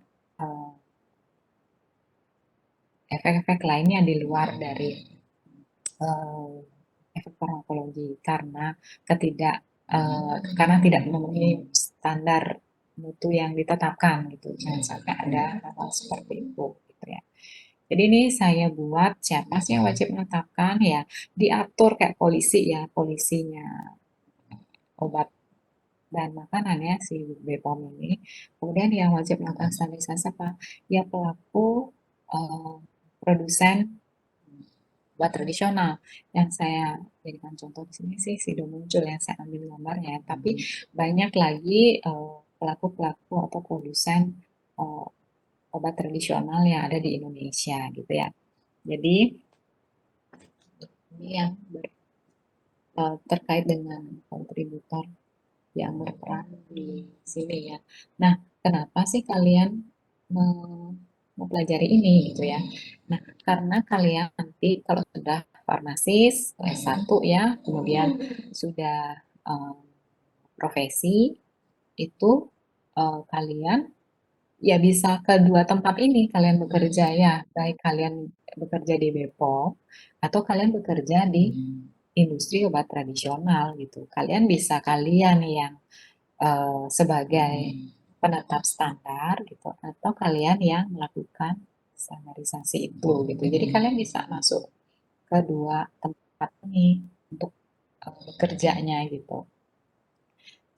efek-efek lainnya di luar dari efek farmakologi karena tidak memenuhi standar mutu yang ditetapkan gitu. Jangan sampai ada hal seperti itu gitu ya. Jadi ini saya buat siapa sih yang wajib menetapkan ya, diatur kayak polisi ya, polisinya obat dan makanan ya si BPOM ini. Kemudian yang wajib melakukan standarisasi apa? Ya pelaku produsen obat tradisional. Yang saya jadikan contoh di sini sih sudah muncul yang saya ambil gambarnya. Tapi banyak lagi pelaku-pelaku atau produsen obat tradisional yang ada di Indonesia gitu ya. Jadi ini yang terkait dengan kontributor yang berperan di sini ya. Nah, kenapa sih kalian mempelajari ini gitu ya? Nah, karena kalian nanti kalau sudah farmasis S1 ya, kemudian sudah profesi itu kalian Ya bisa kedua tempat ini kalian bekerja ya, baik kalian bekerja di Bepom atau kalian bekerja di industri obat tradisional gitu. Kalian bisa kalian yang sebagai penetap standar gitu atau kalian yang melakukan standarisasi itu gitu. Jadi kalian bisa masuk kedua tempat ini untuk bekerjanya gitu.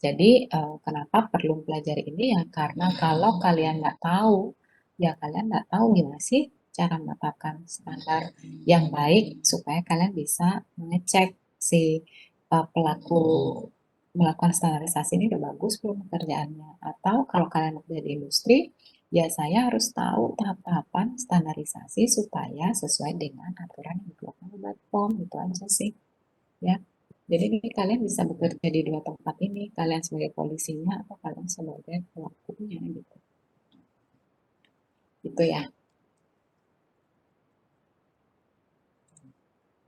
Jadi kenapa perlu pelajari ini ya karena kalau kalian nggak tahu, ya kalian nggak tahu gimana sih cara menetapkan standar yang baik supaya kalian bisa mengecek si pelaku melakukan standarisasi ini udah bagus belum pekerjaannya. Atau kalau kalian bekerja di industri, ya saya harus tahu tahap-tahapan standarisasi supaya sesuai dengan aturan yang dikeluarkan oleh Bepom, itu aja sih. Ya. Jadi kalian bisa bekerja di dua tempat ini, kalian sebagai polisinya atau kalian sebagai pelakunya gitu. Itu ya.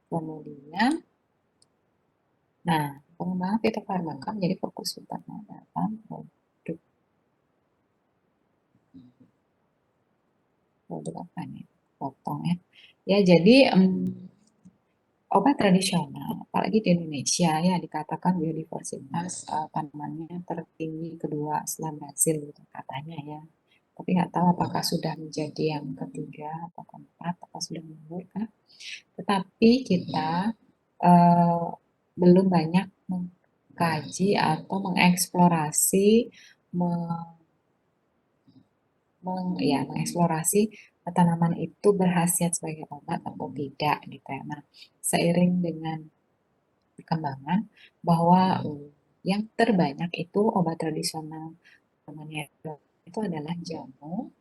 Kemudian, nah pengembangan fitofarmaka menjadi fokus utama dalam produk apa nih? Potong ya. Ya jadi obat tradisional, apalagi di Indonesia ya dikatakan biodiversitas tanamannya tertinggi kedua setelah Brasil gitu katanya ya. Tapi nggak tahu apakah sudah menjadi yang ketiga atau keempat, apakah sudah mundur kan? Tetapi kita eh, belum banyak mengkaji atau mengeksplorasi, ya, mengeksplorasi tanaman itu berkhasiat sebagai obat atau tidak gitu ya. Nah, seiring dengan perkembangan bahwa yang terbanyak itu obat tradisional namanya itu adalah jamu,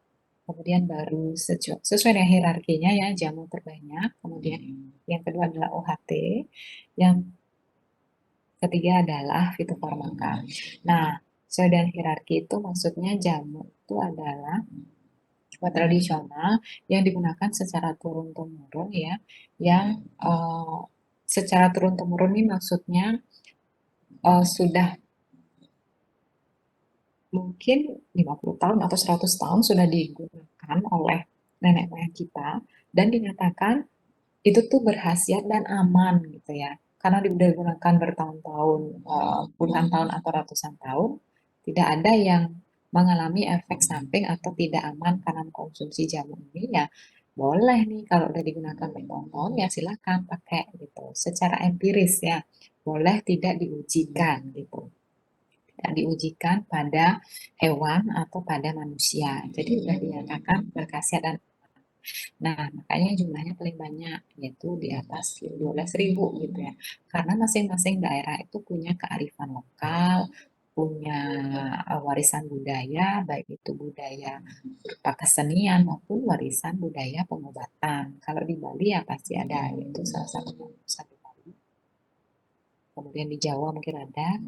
kemudian baru sesuai dengan hierarkinya ya jamu terbanyak, kemudian yang kedua adalah OHT, yang ketiga adalah fitofarmaka. Nah, sesuai dengan hierarki itu maksudnya jamu itu adalah obat tradisional yang digunakan secara turun-temurun ya, yang secara turun-temurun ini maksudnya sudah mungkin 50 tahun atau 100 tahun sudah digunakan oleh nenek moyang kita dan dinyatakan itu tuh berkhasiat dan aman gitu ya. Karena digunakan bertahun-tahun, puluhan tahun atau ratusan tahun, tidak ada yang mengalami efek samping atau tidak aman karena mengkonsumsi jamu ini ya boleh nih kalau udah digunakan bertahun-tahun ya silakan pakai gitu. Secara empiris ya, boleh tidak diujikan gitu. Tidak diujikan pada hewan atau pada manusia. Jadi sudah dinyatakan berkhasiat dan nah, makanya jumlahnya paling banyak, yaitu di atas 12.000 gitu ya. Karena masing-masing daerah itu punya kearifan lokal, punya warisan budaya, baik itu budaya berupa kesenian maupun warisan budaya pengobatan. Kalau di Bali ya pasti ada, yaitu salah satunya satu Bali. Kemudian di Jawa mungkin ada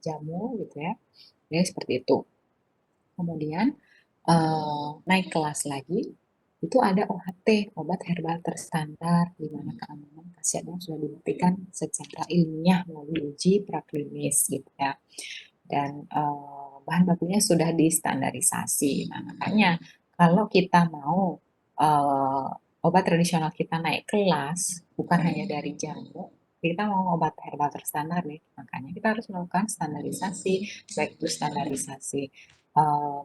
jamu gitu ya. Jadi seperti itu. Kemudian naik kelas lagi, itu ada OHT, obat herbal terstandar, di mana keamanan khasiatnya sudah dibuktikan secara ilmiah melalui uji praklinis gitu ya. Dan bahan bakunya sudah distandarisasi. Nah, makanya kalau kita mau obat tradisional kita naik kelas, bukan hanya dari jamu, kita mau obat herbal terstandar nih, makanya kita harus melakukan standarisasi, baik itu standarisasi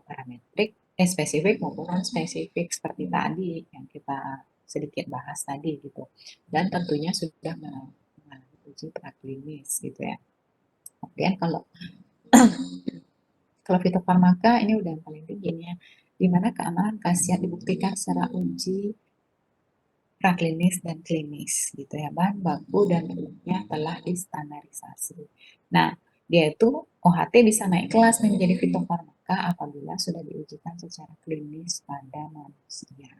parametrik, spesifik maupun non spesifik seperti tadi yang kita sedikit bahas tadi gitu. Dan tentunya sudah mengalami uji praklinis gitu ya. Kemudian kalau kalau fitofarmaka ini udah yang paling tinggi ya, di mana keamanan khasiat dibuktikan secara uji praklinis dan klinis gitu ya. Bahan baku dan produknya telah distandarisasi. Nah, dia itu OHT bisa naik kelas nih menjadi fitofarmaka apabila sudah diujikan secara klinis pada manusia.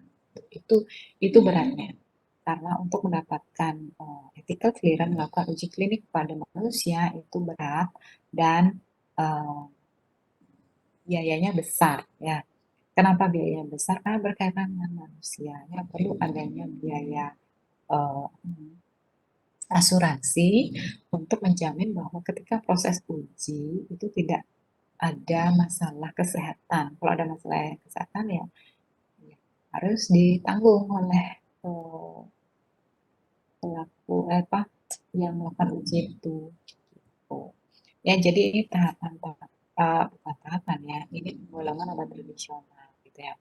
Itu beratnya. Karena untuk mendapatkan ethical clearance melakukan uji klinik pada manusia itu berat dan biayanya besar ya. Kenapa biayanya besar? Karena berkaitan dengan manusia ya perlu adanya biaya uh, asuransi untuk menjamin bahwa ketika proses uji itu tidak ada masalah kesehatan. Kalau ada masalah kesehatan ya harus ditanggung oleh pelaku yang melakukan uji itu. Gitu. Ya, jadi ini bukan tahapan ya, ini pengulangan obat tradisional gitu ya.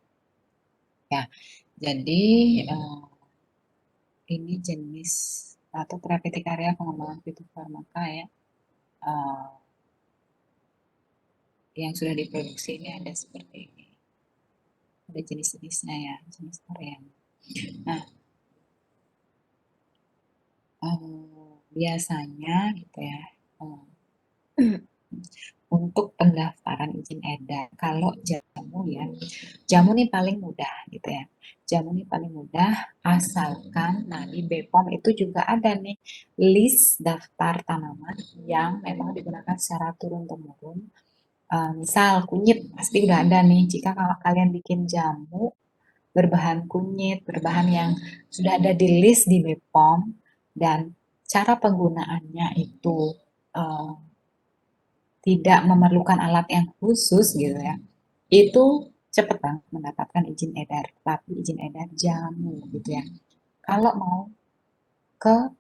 Ya, jadi ini jenis atau terapeutik area pengembangan fitofarmaka ya. Yang sudah diproduksi ini ada seperti ini. Ada jenis-jenisnya ya, jenis area. Nah, biasanya gitu ya, untuk pendaftaran izin edar, kalau jamu ya, jamu ini paling mudah gitu ya. Jamu ini paling mudah asalkan, nah di BPOM itu juga ada nih list daftar tanaman yang memang digunakan secara turun-temurun. Misal kunyit pasti udah ada nih. Jika kalau kalian bikin jamu berbahan kunyit, berbahan yang sudah ada di list di BPOM dan cara penggunaannya itu tidak memerlukan alat yang khusus gitu ya, itu cepet banget mendapatkan izin edar. Tapi izin edar jamu gitu ya. Kalau mau ke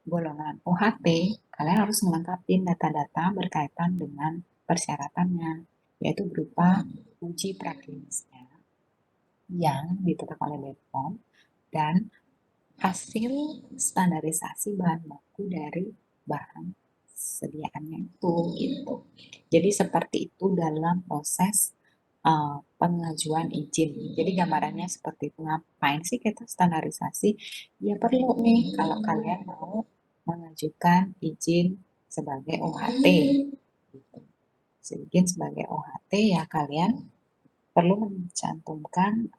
golongan OHT, kalian harus melengkapi data-data berkaitan dengan persyaratannya, yaitu berupa uji praklinisnya yang ditetapkan oleh BPOM dan hasil standarisasi bahan baku dari bahan sediaannya itu gitu. Jadi seperti itu dalam proses pengajuan izin. Jadi gambarannya seperti itu. Ngapain sih kita standarisasi? Ya perlu nih kalau kalian mau mengajukan izin sebagai OHT. Gitu. Izin sebagai OHT ya kalian perlu mencantumkan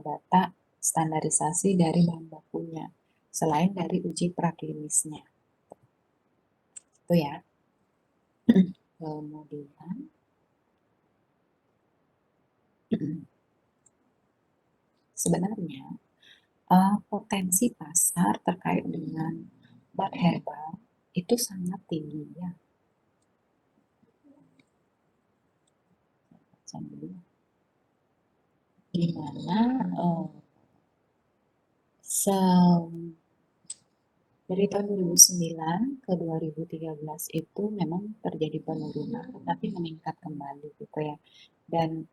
data standarisasi dari bahan bakunya selain dari uji praklinisnya. Itu ya. Kemudian sebenarnya potensi pasar terkait dengan obat herbal itu sangat tinggi ya. Dimana dari tahun 2009 ke 2013 itu memang terjadi penurunan, tapi meningkat kembali gitu ya. Dan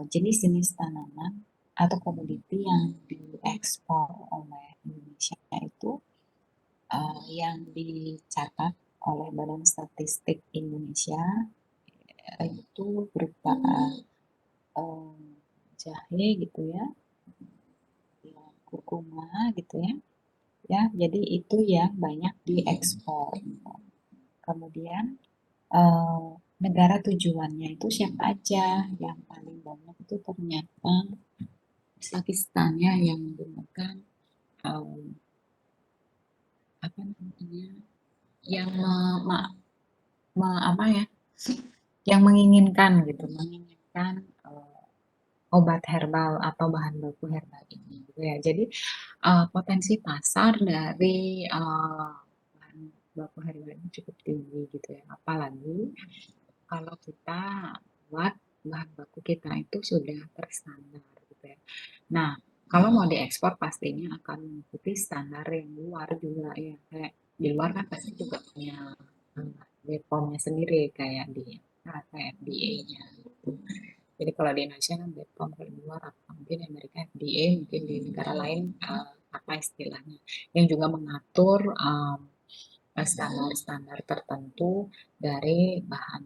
jenis-jenis tanaman atau komoditi yang diekspor oleh Indonesia itu yang dicatat oleh Badan Statistik Indonesia itu berupa jahe gitu ya, kurkuma gitu ya. Ya, jadi itu yang banyak diekspor. Kemudian negara tujuannya itu siapa aja? Yang paling banyak itu ternyata Pakistan ya, yang menggunakan apa namanya? Yang apa ya? Yang menginginkan gitu, menginginkan obat herbal atau bahan baku herbal ini gitu ya. Jadi potensi pasar dari bahan baku herbal ini cukup tinggi gitu ya. Apalagi kalau kita buat bahan baku kita itu sudah terstandar gitu ya. Nah, kalau mau diekspor pastinya akan mengikuti standar yang luar juga ya. Kayak di luar kan pasti juga punya BPOM-nya sendiri kayak di FDA-nya gitu. Jadi kalau di Indonesia kan BPOM, kalau di luar apa mungkin Amerika FDA, mungkin di negara lain apa istilahnya, yang juga mengatur standar-standar tertentu dari bahan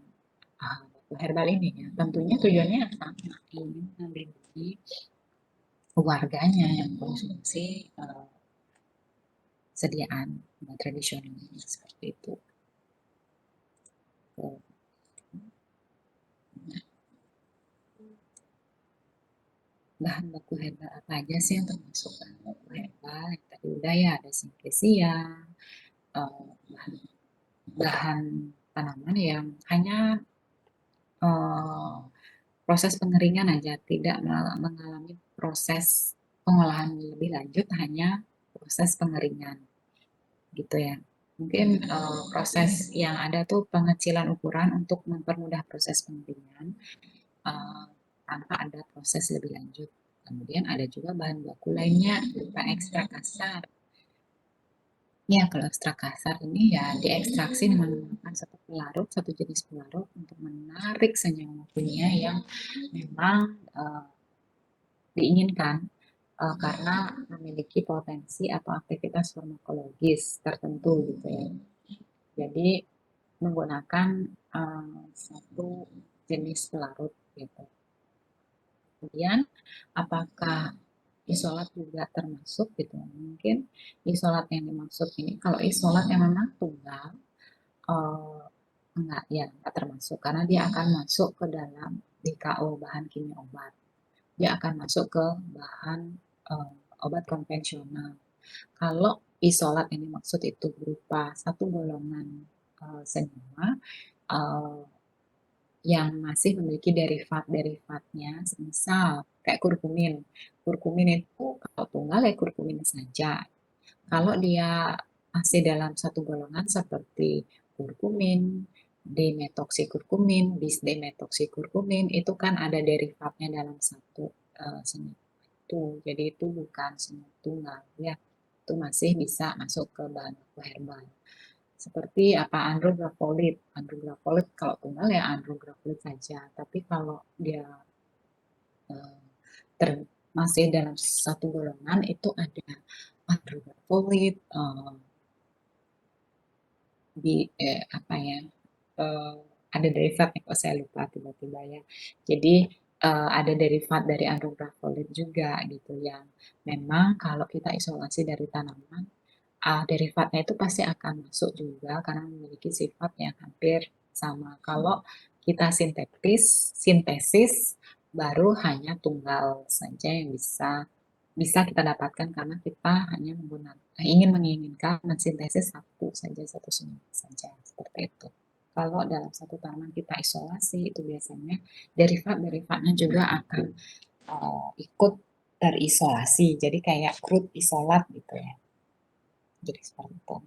baku herbal ini ya. Tentunya tujuannya sama, ingin melindungi warganya yang konsumsi sediaan tradisional seperti itu. Bahan baku herbal apa aja sih yang termasuk bahan baku herbal? Yang tadi udah ya, ada simplicia, bahan tanaman yang hanya proses pengeringan aja, tidak mengalami proses pengolahan lebih lanjut, hanya proses pengeringan gitu ya. Mungkin proses yang ada tuh pengecilan ukuran untuk mempermudah proses pengeringan tanpa ada proses lebih lanjut. Kemudian ada juga bahan baku lainnya berupa ekstrak kasar. Ya, kalau ekstrak kasar ini ya diekstraksi dengan menggunakan satu jenis pelarut untuk menarik senyawa kimia yang memang diinginkan karena memiliki potensi atau aktivitas farmakologis tertentu gitu ya. Jadi menggunakan satu jenis pelarut gitu. Kemudian apakah isolat juga termasuk gitu? Mungkin isolat yang dimaksud ini kalau isolat yang memang tunggal enggak ya enggak termasuk karena dia akan masuk ke dalam DKO bahan kimia obat. Dia akan masuk ke bahan obat konvensional. Kalau isolat yang dimaksud itu berupa satu golongan senyawa uh, yang masih memiliki derivat-derivatnya, misal kayak kurkumin. Kurkumin itu kalau tunggal ya kurkumin saja. Kalau dia masih dalam satu golongan seperti kurkumin, dimetoksikurkumin, bisdimetoksikurkumin, itu kan ada derivatnya dalam satu senyawa itu. Jadi itu bukan senyawa tunggal ya. Itu masih bisa masuk ke bahan baku herbal. Seperti apa andrografolit. Andrografolit kalau tunggal ya andrografolit saja. Tapi kalau dia eh, masih dalam satu golongan itu ada andrografolit, apa ya, ada derivatnya kok saya lupa tiba-tiba ya. Jadi ada derivat dari andrografolit juga gitu yang memang kalau kita isolasi dari tanaman derivatnya itu pasti akan masuk juga karena memiliki sifat yang hampir sama. Kalau kita sintesis baru hanya tunggal saja yang bisa bisa kita dapatkan karena kita hanya menginginkan mensintesis satu senyawa saja seperti itu. Kalau dalam satu tanaman kita isolasi itu biasanya derivat-derivatnya juga akan ikut terisolasi. Jadi kayak crude isolat gitu ya. Jadi seperti itu.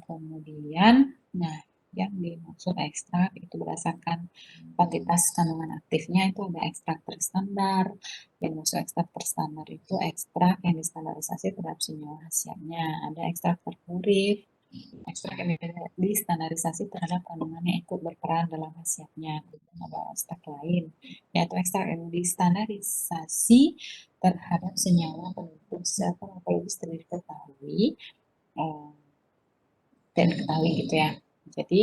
Kemudian, nah yang dimaksud ekstrak itu berdasarkan kuantitas kandungan aktifnya itu ada ekstrak terstandar. Yang maksud ekstrak terstandar itu ekstrak yang distandarisasi terhadap senyawa khasiatnya. Ada ekstrak terpurif, ekstrak yang distandarisasi terhadap kandungan yang ikut berperan dalam khasiatnya. Ada ekstrak lain, yaitu ekstrak yang distandarisasi terhadap senyawa penentu zat farmakologis tidak diketahui dan diketahui gitu ya. Jadi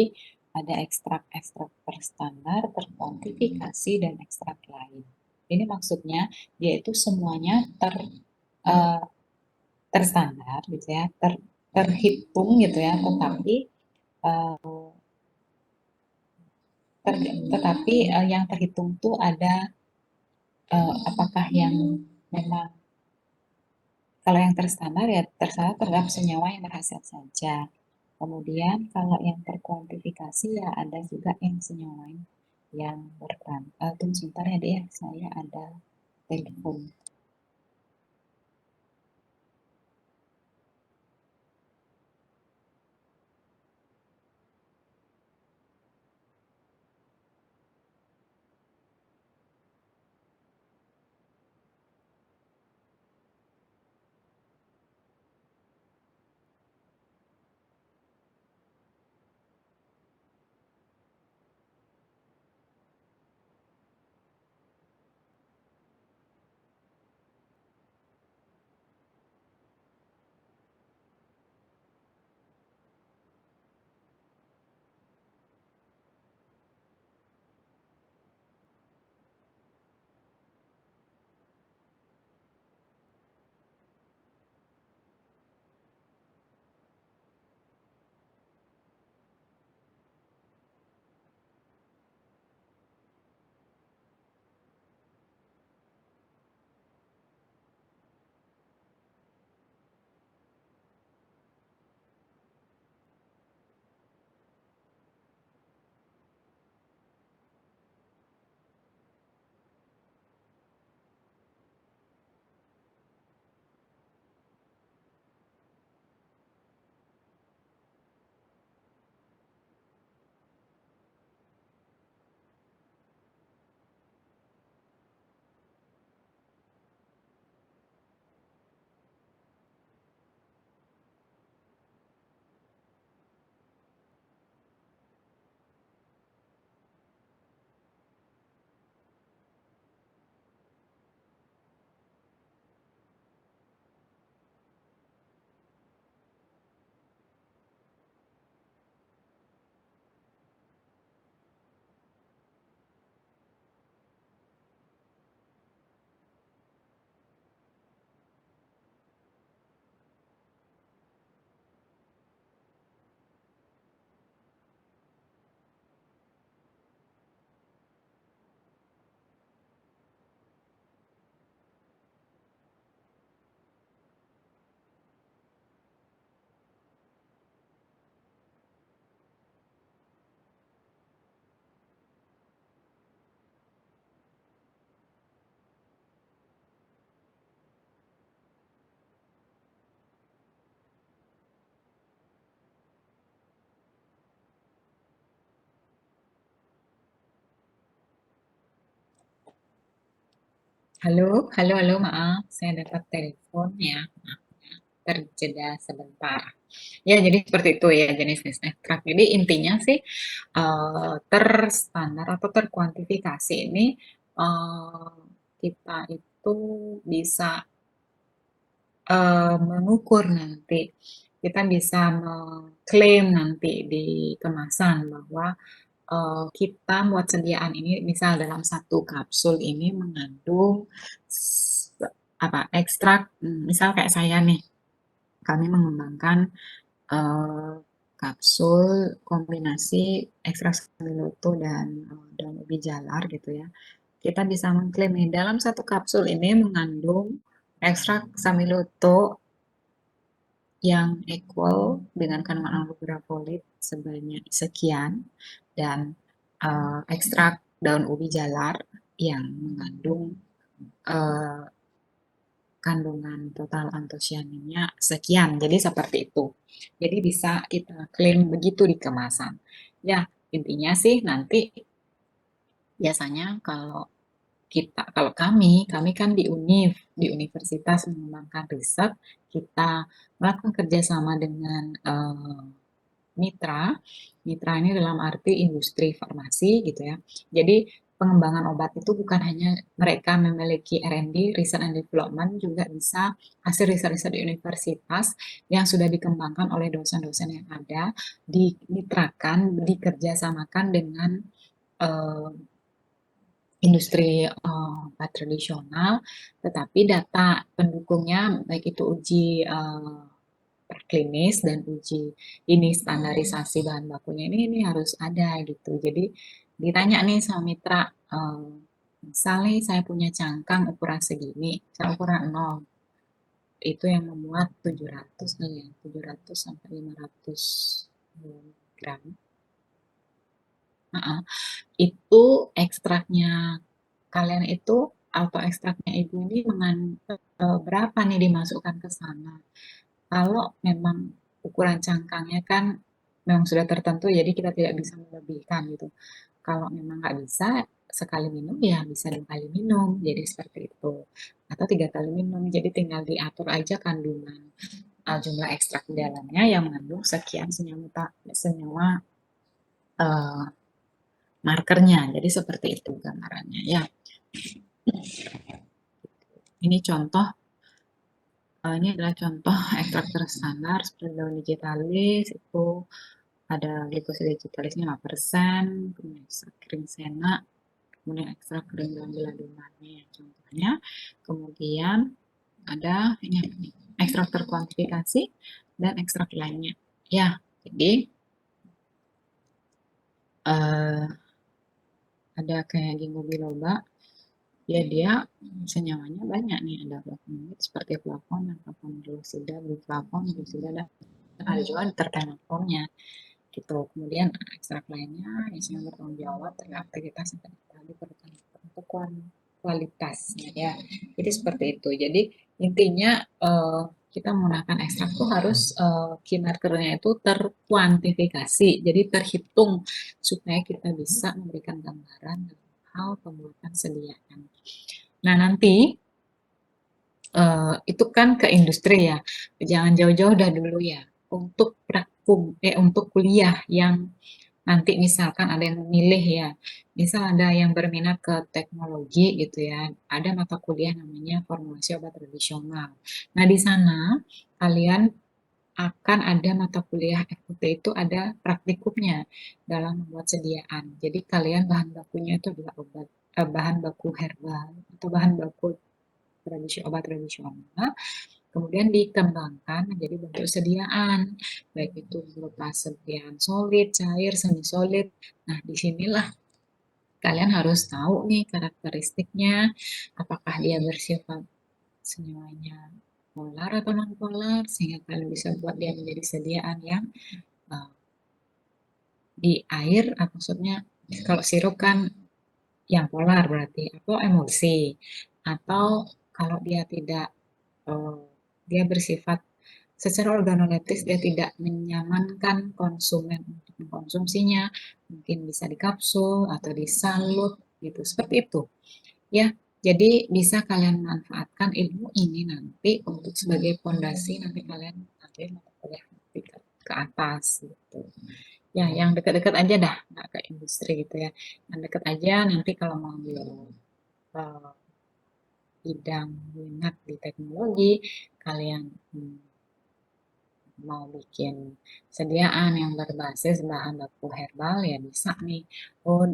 ada ekstrak-ekstrak terstandar, terkuantifikasi, dan ekstrak lain. Ini maksudnya dia itu semuanya uh, terstandar gitu ya, terhitung gitu ya, tetapi uh, yang terhitung tuh ada apakah yang memang kalau yang terstandar ya terstandar terhadap senyawa yang berhasil saja. Kemudian kalau yang terkuantifikasi ya ada juga yang senyawa yang berperan. Tunggu sebentar ya deh, saya ada telepon. Halo, halo, halo, maaf, saya dapat telepon ya, maaf ya, terjeda sebentar. Ya, jadi seperti itu ya jenis ekstrak. Jadi intinya sih terstandar atau terkuantifikasi ini eh, kita itu bisa mengukur nanti, kita bisa mengklaim nanti di kemasan bahwa kita buat sediaan ini misal dalam satu kapsul ini mengandung apa ekstrak, misal kayak saya nih, kami mengembangkan eh, kapsul kombinasi ekstrak Samiloto dan daun ubi jalar gitu ya. Kita bisa mengklaim nih dalam satu kapsul ini mengandung ekstrak Samiloto yang equal dengan kandungan albumin sebanyak sekian dan ekstrak daun ubi jalar yang mengandung eh, kandungan total antosianinnya sekian. Jadi seperti itu. Jadi bisa kita klaim begitu di kemasan. Ya, intinya sih nanti biasanya kalau kami kan di universitas mengembangkan riset, kita melakukan kerjasama dengan mitra. Mitra ini dalam arti industri farmasi gitu ya. Jadi pengembangan obat itu bukan hanya mereka memiliki R&D, Research and Development, juga bisa hasil riset-riset di universitas yang sudah dikembangkan oleh dosen-dosen yang ada, dimitrakan, dikerjasamakan dengan eh, industri obat tradisional, tetapi data pendukungnya baik itu uji preklinis dan uji ini standarisasi bahan bakunya ini harus ada gitu. Jadi ditanya nih sama mitra, misalnya saya punya cangkang ukuran segini, saya ukuran 0, itu yang memuat 700 nih ya, 700 sampai 500 gram. Nah, itu ekstraknya kalian itu atau ekstraknya ibu ini berapa nih dimasukkan ke sana. Kalau memang ukuran cangkangnya kan memang sudah tertentu, jadi kita tidak bisa melebihkan gitu. Kalau memang nggak bisa, sekali minum ya bisa 2 kali minum, jadi seperti itu. Atau 3 kali minum, jadi tinggal diatur aja kandungan jumlah ekstrak di dalamnya yang mengandung sekian senyawa eh, markernya. Jadi seperti itu gambarannya. Ya, ini contoh. Ini adalah contoh ekstrak terstandar seperti daun digitalis itu ada glukosa digitalisnya 5%, kemudian ekstrak kering sena, kemudian ekstrak kering daun geladomane contohnya. Kemudian ada ini ekstrak terkuantifikasi dan ekstrak lainnya. Ya, jadi ada kayak ginkgo biloba, ya dia senyawanya banyak nih, ada flavonoid seperti flavon dan flavonoidosida, biflavon, glucida, dan ada juga terpenofonnya gitu. Kemudian ekstrak lainnya yang bertanggung jawab terhadap aktivitas yang tadi untuk kualitasnya ya. Jadi seperti itu. Jadi intinya kita menggunakan ekstrak itu harus key markernya itu terkuantifikasi, jadi terhitung supaya kita bisa memberikan gambaran dalam hal pembuatan sediaan. Nah nanti itu kan ke industri ya, jangan jauh-jauh dah dulu ya. Untuk kuliah yang nanti misalkan ada yang memilih ya, misal ada yang berminat ke teknologi gitu ya, ada mata kuliah namanya formulasi obat tradisional. Nah di sana kalian akan ada mata kuliah FUT itu ada praktikumnya dalam membuat sediaan. Jadi kalian bahan bakunya itu adalah bahan baku herbal atau bahan baku obat tradisional, kemudian dikembangkan menjadi bentuk sediaan, baik itu berupa sediaan solid, cair, semi solid. Nah, disinilah kalian harus tahu nih karakteristiknya, apakah dia bersifat senyawanya polar atau non polar, sehingga kalian bisa buat dia menjadi sediaan yang uh, di air, maksudnya kalau sirup kan yang polar berarti, atau emulsi, atau kalau dia tidak dia bersifat secara organoleptis, dia tidak menyamankan konsumen untuk mengkonsumsinya, mungkin bisa di kapsul atau disalut gitu, seperti itu ya. Jadi bisa kalian manfaatkan ilmu ini nanti untuk sebagai fondasi nanti kalian ambil mata kuliah nanti ke atas gitu. Ya, yang dekat-dekat aja dah, nggak ke industri gitu ya. Yang dekat aja nanti kalau mau ambil bidang minat di teknologi, kalian mau bikin sediaan yang berbasis bahan baku herbal ya bisa nih. Oh,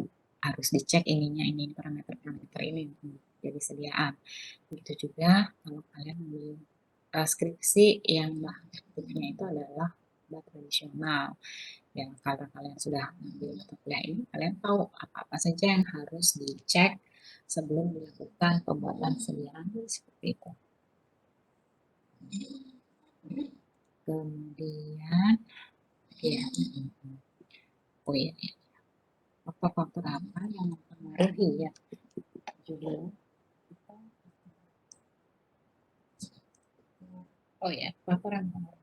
harus dicek ininya, ini parameter-parameter ini jadi sediaan. Begitu juga kalau kalian ambil skripsi yang bahan aktifnya itu adalah obat tradisional. Ya, kalau kalian sudah ambil mata kuliah ini, kalian tahu apa-apa saja yang harus dicek sebelum dilakukan pembuatan sediaan seperti itu. Kemudian, ya, oh iya, ya. Faktor-faktor apa yang mempengaruhi ya judul? Oh ya, faktor yang mempengaruhi.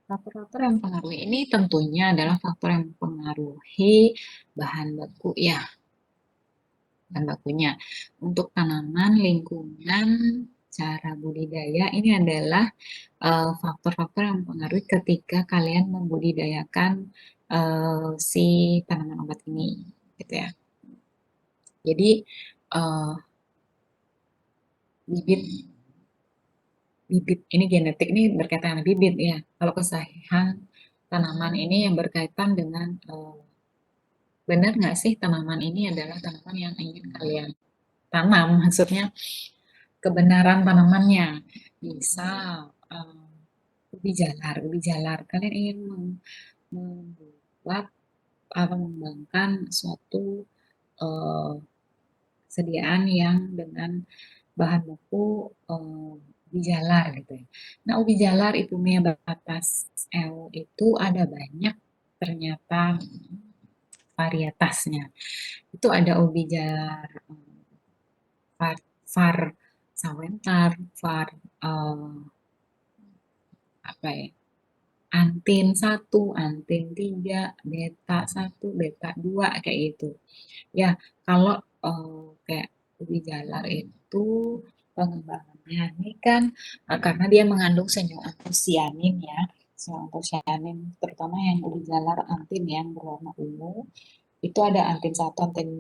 Faktor-faktor yang mempengaruhi ini tentunya adalah faktor yang mempengaruhi bahan baku ya, bahan bakunya. Untuk tanaman, lingkungan, cara budidaya ini adalah faktor-faktor yang mempengaruhi ketika kalian membudidayakan si tanaman obat ini, gitu ya. Jadi bibit ini genetik ini berkaitan dengan bibit ya. Kalau kesahihan tanaman ini yang berkaitan dengan benar nggak sih tanaman ini adalah tanaman yang ingin kalian tanam, maksudnya kebenaran tanamannya. Misal ubi jalar, kalian ingin membuat atau mengembangkan suatu sediaan yang dengan bahan baku ubi jalar gitu ya. Nah, ubi jalar itu punya batas L itu ada banyak ternyata varietasnya. Itu ada ubi jalar var sawentar, var apa ya? Antin 1, antin 3, beta 1, beta 2 kayak gitu. Ya, kalau kayak ubi jalar itu pengembangannya ini kan karena dia mengandung senyawa antosianin ya, senyawa antosianin terutama yang ubi jalar antin yang berwarna ungu itu ada antin 1, antin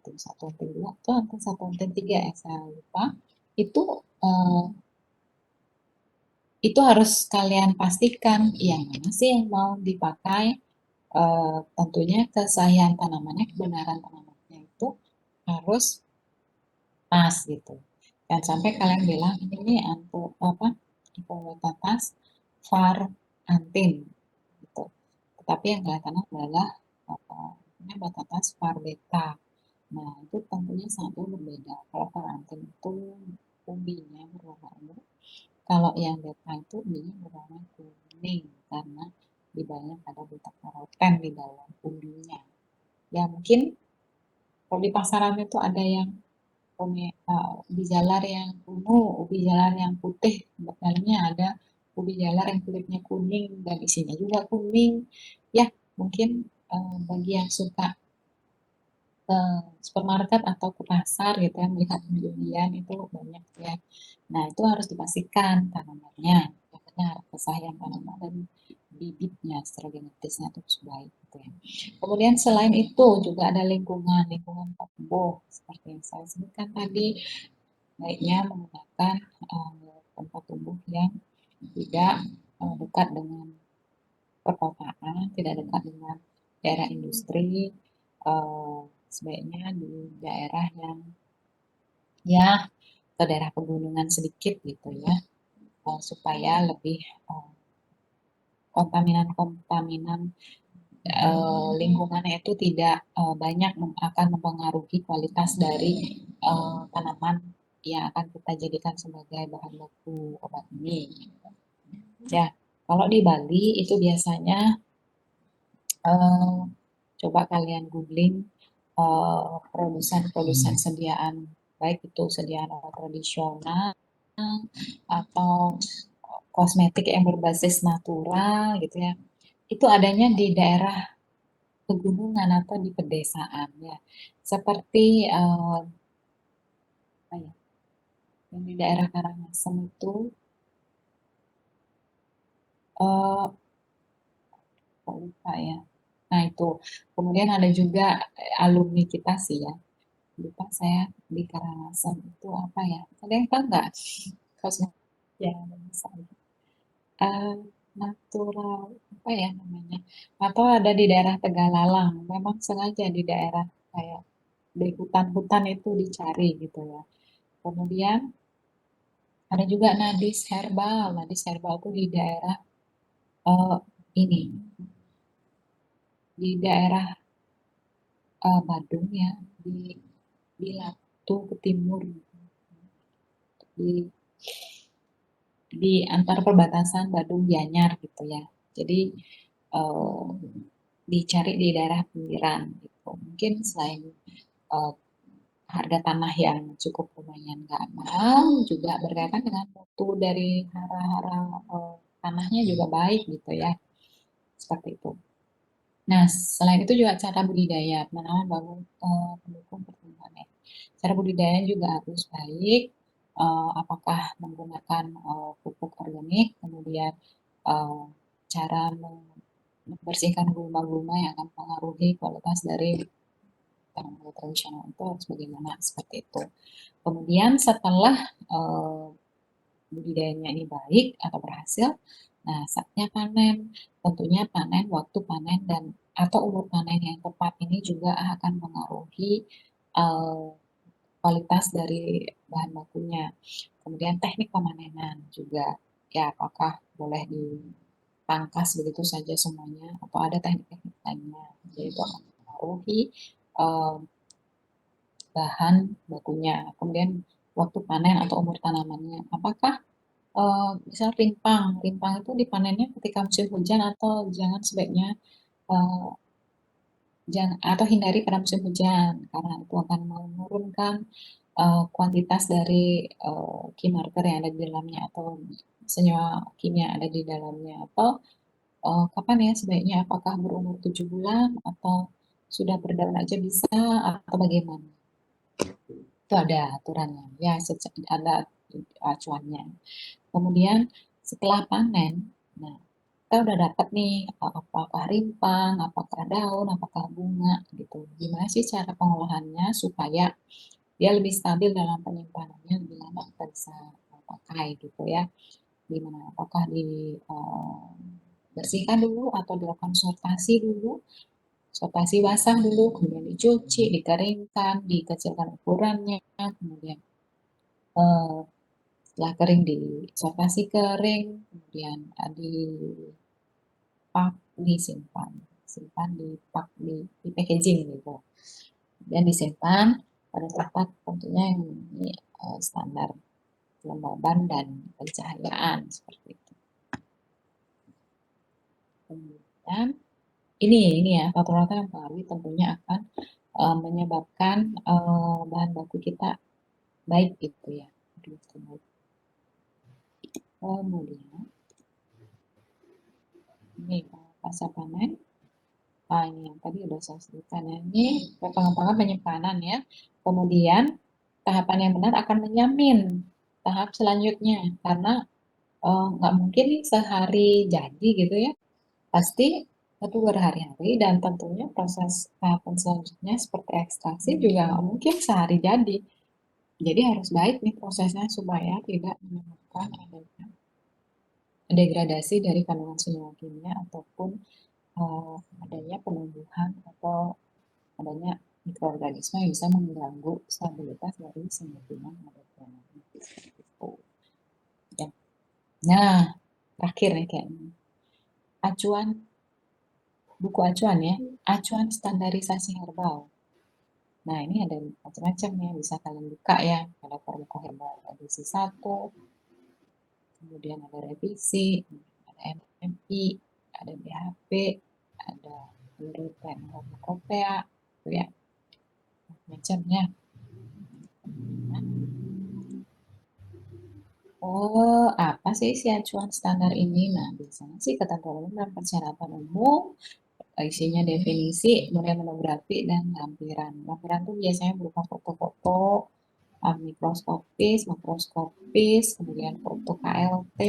1, antin 2, atau antin 1, antin 3 ya saya lupa. Itu harus kalian pastikan yang mana sih yang mau dipakai. Tentunya kesahihan tanamannya, kebenaran tanamannya itu harus pas gitu. Dan sampai kalian bilang ini Hippolytatas var antin gitu. Tetapi yang kalian adalah ini Hippolytatas var beta. Nah, itu tentunya sangat berbeda. Kalau var antin itu umbinya berwarna ungu, kalau yang beta itu umbinya berwarna kuning karena di banyak ada beta karoten di dalam umbinya. Ya mungkin kalau di pasaran itu ada yang ubi jalar yang ungu, ubi jalar yang putih, dalamnya ada ubi jalar yang kulitnya kuning dan isinya juga kuning. Ya mungkin bagi yang suka ke supermarket atau ke pasar gitu ya melihat umbi-umbian itu banyak ya. Nah itu harus dipastikan tanamannya yang benar kesahihan tanaman dan bibitnya secara genetisnya itu baik gitu ya. Kemudian selain itu juga ada lingkungan tumbuh seperti yang saya sebutkan tadi, baiknya menggunakan tempat tumbuh yang tidak dekat dengan perkotaan, tidak dekat dengan daerah industri, sebaiknya di daerah yang ya ke daerah pegunungan sedikit gitu ya, supaya lebih kontaminan-kontaminan lingkungannya itu tidak banyak akan mempengaruhi kualitas dari tanaman yang akan kita jadikan sebagai bahan baku obat ini. Ya, kalau di Bali itu biasanya coba kalian googling produsen-produsen sediaan, baik itu sediaan obat tradisional atau kosmetik yang berbasis natural gitu ya. Itu adanya di daerah pegunungan atau di pedesaan ya. Seperti yang di daerah Karangasem itu eh kok lupa ya. Nah itu, kemudian ada juga alumni kita sih ya. Lupa saya di Karangasem itu apa ya? Ada yang tahu nggak? Kosmo ya, misalnya. Eh, natural apa ya namanya? Atau ada di daerah Tegalalang. Memang sengaja di daerah kayak di hutan-hutan itu dicari gitu ya. Kemudian ada juga Nadis Herbal. Nadis Herbal itu di daerah eh, ini, di daerah Badung ya, di Latu ke timur, di antar perbatasan Badung Gianyar gitu ya. Jadi eh, dicari di daerah pinggiran gitu. Mungkin selain eh, harga tanah yang cukup lumayan nggak mahal, juga berkaitan dengan mutu dari hara-hara tanahnya juga baik gitu ya. Seperti itu. Nah, selain itu juga cara budidaya, penanaman bangun pendukung pertumbuhan ya. Cara budidaya juga harus baik, apakah menggunakan pupuk organik, kemudian eh, cara membersihkan gulma-gulma yang akan mempengaruhi kualitas dari tanaman tradisional itu harus bagaimana, seperti itu. Kemudian setelah eh, budidayanya ini baik atau berhasil, nah saatnya panen. Tentunya panen, waktu panen dan atau umur panen yang tepat ini juga akan mengaruhi eh, kualitas dari bahan bakunya. Kemudian teknik pemanenan juga, ya apakah boleh dipangkas begitu saja semuanya atau ada teknik-teknik lainnya. Jadi itu akan mengaruhi eh, bahan bakunya. Kemudian waktu panen atau umur tanamannya. Apakah misal rimpang, rimpang itu dipanennya ketika musim hujan atau jangan sebaiknya eh, jangan atau hindari pada musim hujan karena itu akan menurunkan kuantitas dari key marker yang ada di dalamnya atau senyawa kimia yang ada di dalamnya atau kapan ya sebaiknya apakah berumur 7 bulan atau sudah berdaun aja bisa atau bagaimana itu ada aturannya ya ada acuannya. Kemudian setelah panen, nah kita udah dapat nih apakah rimpang, apakah daun, apakah bunga gitu. Gimana sih cara pengolahannya supaya dia lebih stabil dalam penyimpanannya lebih lama kita bisa pakai gitu ya. Gimana? Apakah dibersihkan dulu atau dilakukan sortasi dulu, sortasi basah dulu, kemudian dicuci, dikeringkan, dikecilkan ukurannya, kemudian eh, setelah kering disortasi kering, kemudian dipak, disimpan, simpan di pak di packaging gitu, dan disimpan pada tempat tentunya yang ini standar kelembaban dan pencahayaan seperti itu. Kemudian ini ya faktor-faktor yang mempengaruhi tentunya akan menyebabkan bahan baku kita baik gitu ya. Kemudian ini pasca panen. Nah, ini yang tadi udah saya sebutkan ya. Ini pengembangan penyimpanan ya. Kemudian tahapan yang benar akan menjamin tahap selanjutnya karena nggak mungkin nih sehari jadi gitu ya. Pasti itu berhari-hari dan tentunya proses tahapan selanjutnya seperti ekstraksi juga nggak mungkin sehari jadi. Jadi harus baik nih prosesnya supaya tidak menyebabkan adanya degradasi dari kandungan senyawa kimia ataupun adanya penumbuhan atau adanya mikroorganisme yang bisa mengganggu stabilitas dari sumber kimia yang ada di dalamnya. Gitu. Ya. Nah, terakhir nih kayaknya. Acuan, buku acuan ya, acuan standarisasi herbal. Nah, ini ada macam-macam ya, bisa kalian buka ya. Ada Farmako Herbal edisi 1, kemudian ada revisi, ada MMI, ada BHP, ada European Pharmacopoeia, gitu ya. Macamnya. Oh, apa sih si acuan standar ini? Nah, biasanya sih ketentuan umum dan persyaratan umum, isinya definisi, kemudian monografi, dan lampiran. Lampiran tuh biasanya berupa foto-foto mikroskopis, makroskopis, kemudian foto KLT.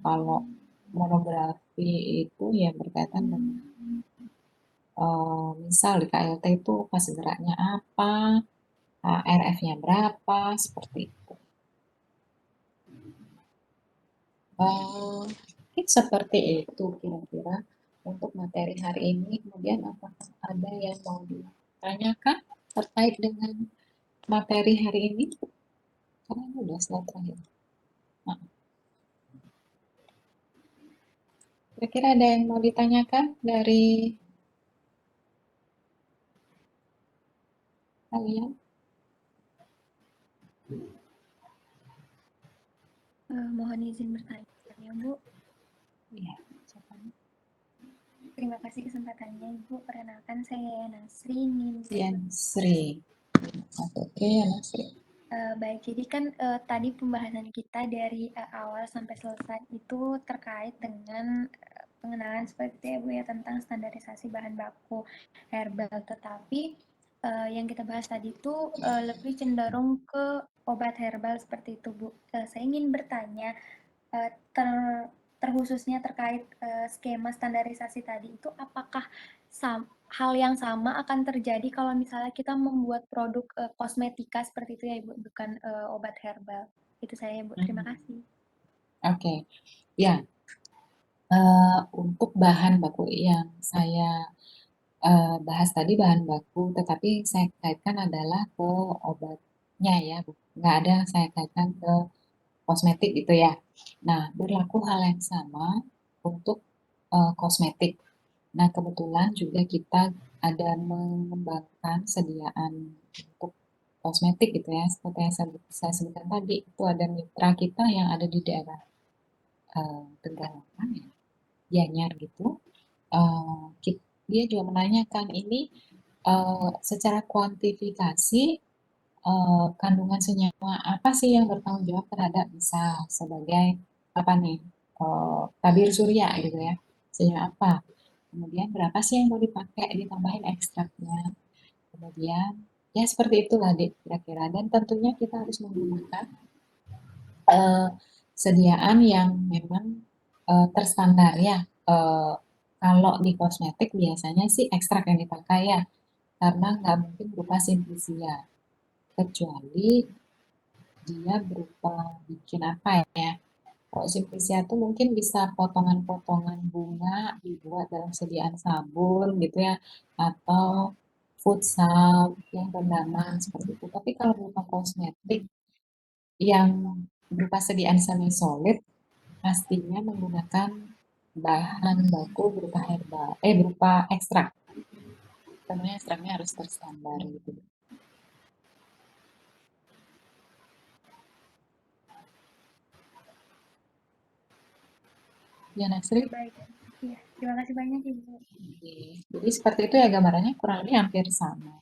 Kalau monografi itu ya berkaitan dengan misal di KLT itu fase geraknya apa, RF-nya berapa, seperti itu. Mungkin seperti itu kira-kira untuk materi hari ini. Kemudian apakah ada yang mau ditanyakan terkait dengan materi hari ini? Karena ini udah slide terakhir. Nah, kira-kira ada yang mau ditanyakan dari kalian? Mohon izin bertanya ya Bu. Iya, Terima kasih kesempatannya Ibu. Perkenalkan saya Nasri NIM. Sri. Oke, Nasri. Baik, jadi kan tadi pembahasan kita dari awal sampai selesai itu terkait dengan pengenalan seperti itu ya Bu ya tentang standarisasi bahan baku herbal. Tetapi yang kita bahas tadi itu lebih cenderung ke obat herbal seperti itu Bu. Saya ingin bertanya terkhususnya terkait skema standarisasi tadi itu apakah hal yang sama akan terjadi kalau misalnya kita membuat produk kosmetika seperti itu ya Ibu, bukan obat herbal. Itu saya Bu, terima kasih. Oke, ya. Untuk bahan baku yang saya bahas tadi bahan baku, tetapi saya kaitkan adalah ke obatnya ya, nggak ada yang saya kaitkan ke kosmetik gitu ya. Nah, berlaku hal yang sama untuk kosmetik. Nah, kebetulan juga kita ada mengembangkan sediaan untuk kosmetik gitu ya, seperti yang saya sebutkan tadi, itu ada mitra kita yang ada di daerah Tegalaman ya, Gianyar gitu. Dia juga menanyakan ini secara kuantifikasi kandungan senyawa apa sih yang bertanggung jawab terhadap misal sebagai apa nih tabir surya gitu ya, senyawa apa, kemudian berapa sih yang mau dipakai ditambahin ekstraknya, kemudian ya seperti itulah kira-kira, dan tentunya kita harus menggunakan sediaan yang memang terstandar ya. Kalau di kosmetik biasanya sih ekstrak yang dipakai ya, karena nggak mungkin berupa simplisia, kecuali dia berupa bikin apa ya. Kalau simplisia itu mungkin bisa potongan-potongan bunga dibuat dalam sediaan sabun gitu ya, atau food salt yang rendaman seperti itu. Tapi kalau berupa kosmetik yang berupa sediaan semi solid pastinya menggunakan bahan baku berupa herbal, berupa ekstrak. Tentunya ekstraknya harus terstandar gitu. Ya, Nasri. Baik, ya, terima kasih banyak Ibu. Jadi seperti itu ya gambarannya, kurang lebih hampir sama.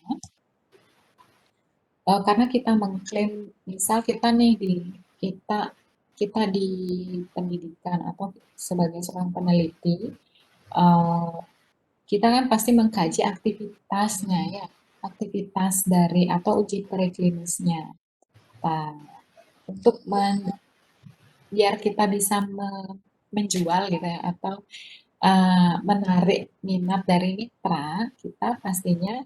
Karena kita mengklaim, misal kita nih kita di pendidikan atau sebagai seorang peneliti, kita kan pasti mengkaji aktivitasnya ya, aktivitas dari atau uji preklinisnya. Nah, untuk biar kita bisa menjual gitu ya, atau menarik minat dari mitra, kita pastinya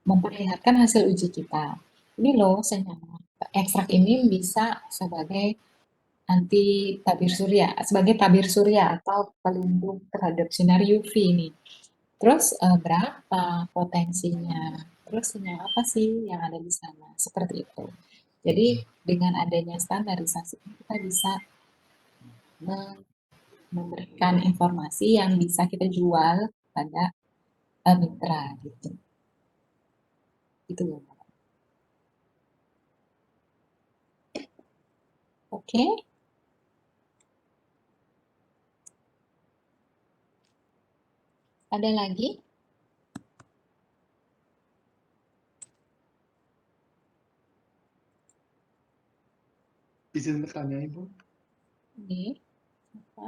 memperlihatkan hasil uji kita. Ini loh senyawa ekstrak ini bisa sebagai anti tabir surya, sebagai tabir surya atau pelindung terhadap sinar UV ini. Terus berapa potensinya? Terus senyawa apa sih yang ada di sana? Seperti itu. Jadi dengan adanya standarisasi kita bisa memberikan informasi yang bisa kita jual pada mitra gitu. Itu loh. Oke. Ada lagi? Izin bertanya Ibu. Oke. Apa?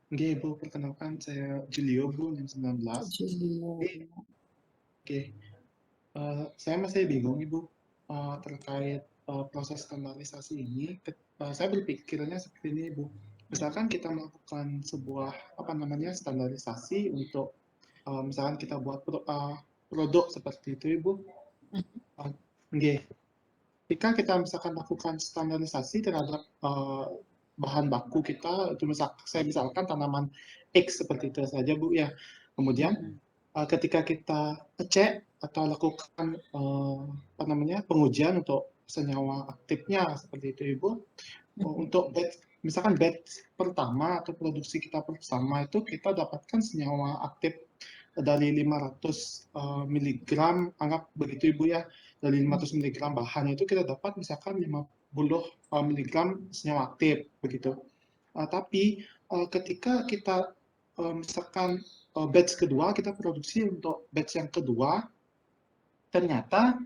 Oke, Ibu, perkenalkan saya Julio Bu, yang 19. Julio. Oke. Saya masih bingung Ibu terkait proses standarisasi ini. Saya berpikirnya seperti ini Ibu. Misalkan kita melakukan sebuah apa namanya standarisasi untuk misalkan kita buat produk seperti itu Ibu. Nggih. Ketika kita misalkan lakukan standarisasi terhadap bahan baku kita, itu saya misalkan tanaman X seperti itu saja Bu ya. Kemudian ketika kita cek atau lakukan apa namanya pengujian untuk senyawa aktifnya seperti itu Ibu, untuk batch misalkan batch pertama atau produksi kita pertama itu kita dapatkan senyawa aktif dari 500 mg, anggap begitu Ibu ya, dari 500 mg bahan itu kita dapat misalkan 50 mg senyawa aktif begitu. Tapi ketika kita misalkan batch kedua kita produksi untuk batch yang kedua, ternyata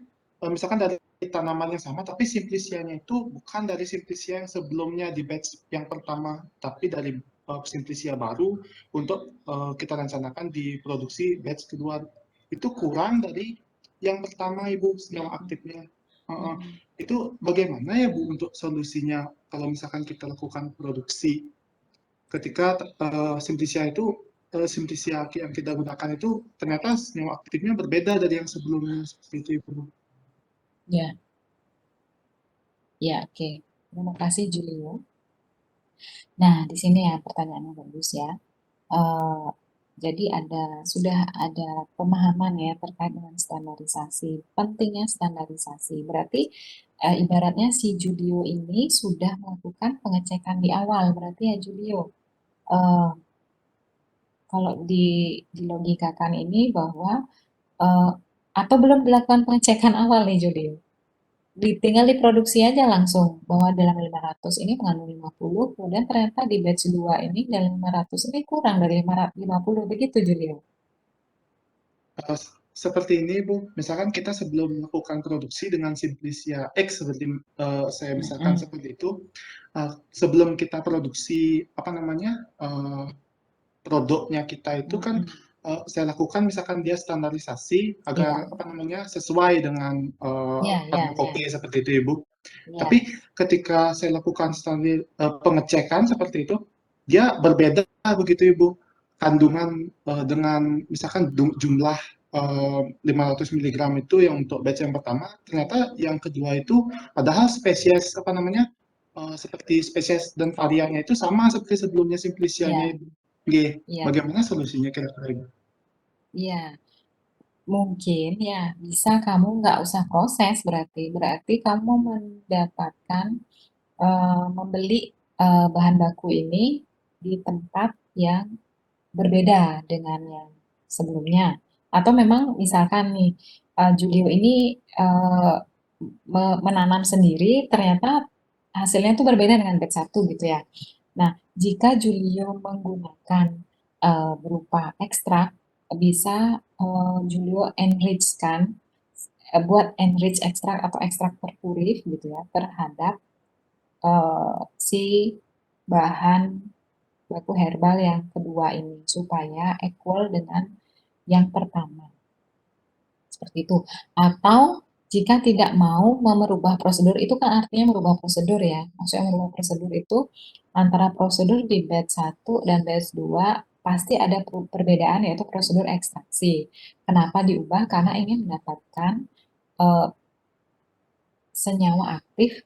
misalkan dari tanaman yang sama tapi simplicianya itu bukan dari simplicia yang sebelumnya di batch yang pertama, tapi dari simplicia baru untuk kita rencanakan di produksi batch kedua. Itu kurang dari yang pertama Ibu senyawa aktifnya. Itu bagaimana ya Bu untuk solusinya kalau misalkan kita lakukan produksi ketika simplicia itu simplicia yang kita gunakan itu ternyata senyawa aktifnya berbeda dari yang sebelumnya seperti itu Ibu. Ya, ya, oke. Terima kasih Julio. Nah, di sini ya pertanyaannya bagus ya. Jadi sudah ada pemahaman ya terkait dengan standarisasi, pentingnya standarisasi. Berarti ibaratnya si Julio ini sudah melakukan pengecekan di awal, berarti ya Julio. Kalau dilogikakan ini bahwa atau belum dilakukan pengecekan awal nih Julio. Tinggal diproduksi aja langsung bahwa dalam 500 ini mengandung 50, kemudian ternyata di batch 2 ini dalam 500 ini kurang dari 50, begitu Julio. Seperti ini Bu, misalkan kita sebelum melakukan produksi dengan Simplicia X seperti saya misalkan seperti itu, sebelum kita produksi apa namanya produknya kita itu kan saya lakukan misalkan dia standarisasi agar apa namanya sesuai dengan kopi seperti itu Ibu. Tapi ketika saya lakukan pengecekan seperti itu, dia berbeda begitu Ibu. Kandungan dengan misalkan jumlah 500 mg itu yang untuk batch yang pertama, ternyata yang kedua itu padahal spesies apa namanya seperti spesies dan variannya itu sama seperti sebelumnya simplicianya Ibu. Bagaimana solusinya kira-kira Ibu? Iya, mungkin ya bisa kamu nggak usah proses berarti kamu mendapatkan membeli bahan baku ini di tempat yang berbeda dengan yang sebelumnya. Atau memang misalkan nih Julio ini menanam sendiri ternyata hasilnya itu berbeda dengan batch 1 gitu ya. Nah, jika Julio menggunakan berupa ekstrak, bisa Julio enrich kan, buat enrich ekstrak atau ekstrak terpurif gitu ya terhadap si bahan baku herbal yang kedua ini supaya equal dengan yang pertama. Seperti itu. Atau jika tidak mau merubah prosedur, itu kan artinya merubah prosedur ya. Maksudnya merubah prosedur itu antara prosedur di batch 1 dan batch 2 pasti ada perbedaan yaitu prosedur ekstraksi. Kenapa diubah? Karena ingin mendapatkan senyawa aktif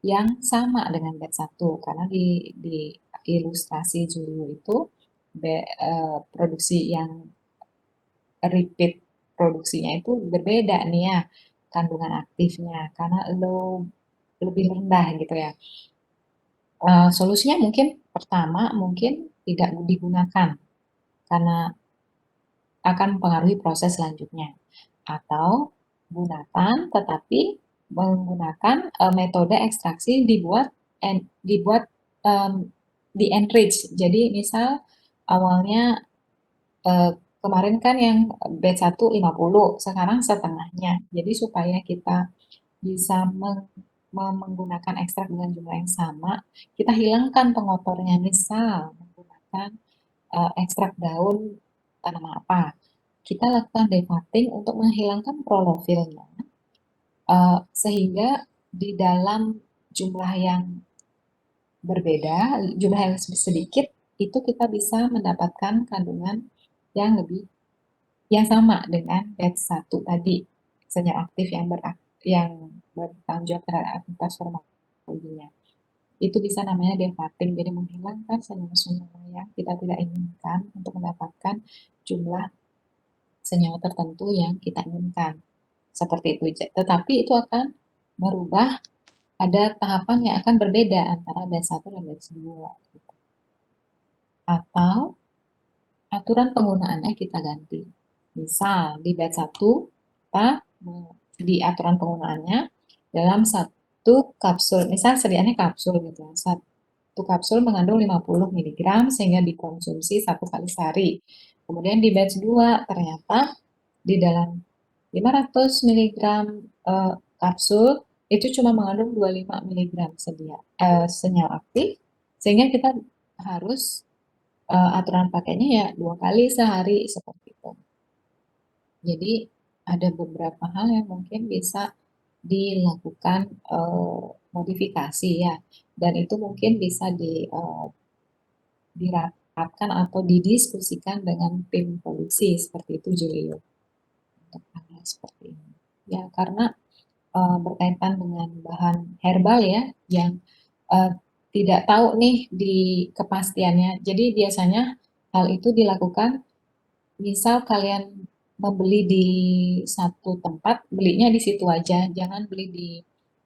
yang sama dengan batch 1. Karena di ilustrasi Julio itu produksi yang repeat produksinya itu berbeda nih ya kandungan aktifnya karena lebih rendah gitu ya. Solusinya mungkin pertama mungkin tidak digunakan karena akan mempengaruhi proses selanjutnya atau gunakan tetapi menggunakan metode ekstraksi dibuat di enrich. Jadi misal awalnya kemarin kan yang batch 1 50, sekarang setengahnya. Jadi supaya kita bisa menggunakan ekstrak dengan jumlah yang sama, kita hilangkan pengotornya. Misal menggunakan ekstrak daun tanaman apa. kita lakukan defatting untuk menghilangkan klorofilnya, sehingga di dalam jumlah yang berbeda, jumlah yang sedikit, itu kita bisa mendapatkan kandungan yang yang sama dengan batch 1 tadi, senyawa aktif yang bertanggung jawab terhadap aktivitas farmakologinya. Itu bisa namanya defatting, jadi menghilangkan senyawa-senyawa yang kita tidak inginkan untuk mendapatkan jumlah senyawa tertentu yang kita inginkan. Seperti itu. Tetapi itu akan merubah, ada tahapan yang akan berbeda antara batch 1 dan batch 2. Atau aturan penggunaannya kita ganti. Misal di batch 1, kita di aturan penggunaannya dalam satu kapsul, misal sediaannya kapsul gitu, satu kapsul mengandung 50 mg sehingga dikonsumsi 1 kali sehari. Kemudian di batch 2 ternyata di dalam 500 mg kapsul itu cuma mengandung 25 mg senyawa aktif, sehingga kita harus aturan pakainya ya 2 kali sehari seperti itu. Jadi ada beberapa hal yang mungkin bisa dilakukan modifikasi ya, dan itu mungkin bisa dirapatkan atau didiskusikan dengan tim produksi seperti itu, Julio, untuk hal seperti ini. Ya, karena berkaitan dengan bahan herbal ya, yang tidak tahu nih di kepastiannya. Jadi biasanya hal itu dilakukan, misal kalian membeli di satu tempat, belinya di situ aja, jangan beli di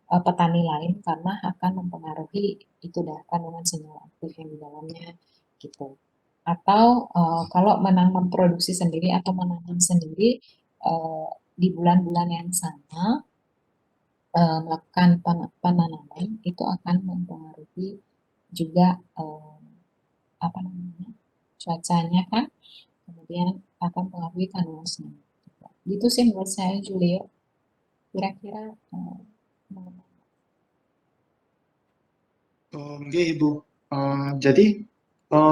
petani lain karena akan mempengaruhi itu dah kandungan senyawa aktif yang di dalamnya gitu. Atau kalau memproduksi sendiri atau menanam sendiri di bulan-bulan yang sama melakukan penanaman itu akan mempengaruhi juga apa namanya, cuacanya kan, kemudian akan mempengaruhi kandungan senyawa. Gitu sih menurut saya, Julio. Kira-kira Oke, Ibu. Jadi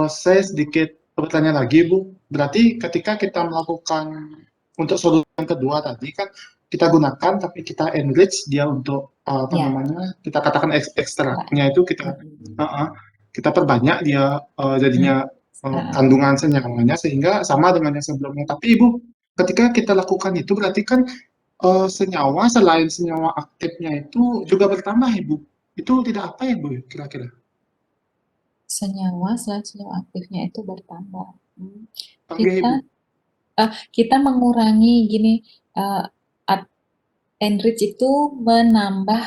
saya sedikit bertanya lagi, Bu. Berarti ketika kita melakukan untuk solusi yang kedua tadi kan kita gunakan tapi kita enrich dia untuk apa Ya. namanya, kita katakan ekstraknya itu kita perbanyak dia jadinya kandungan senyawanya sehingga sama dengan yang sebelumnya. Tapi Ibu, ketika kita lakukan itu berarti kan senyawa selain senyawa aktifnya itu juga bertambah, Ibu. Itu tidak apa ya, Bu, kira-kira? senyawa selain senyawa aktifnya itu bertambah. Oke, Kita Ibu. kita mengurangi gini, enrich itu menambah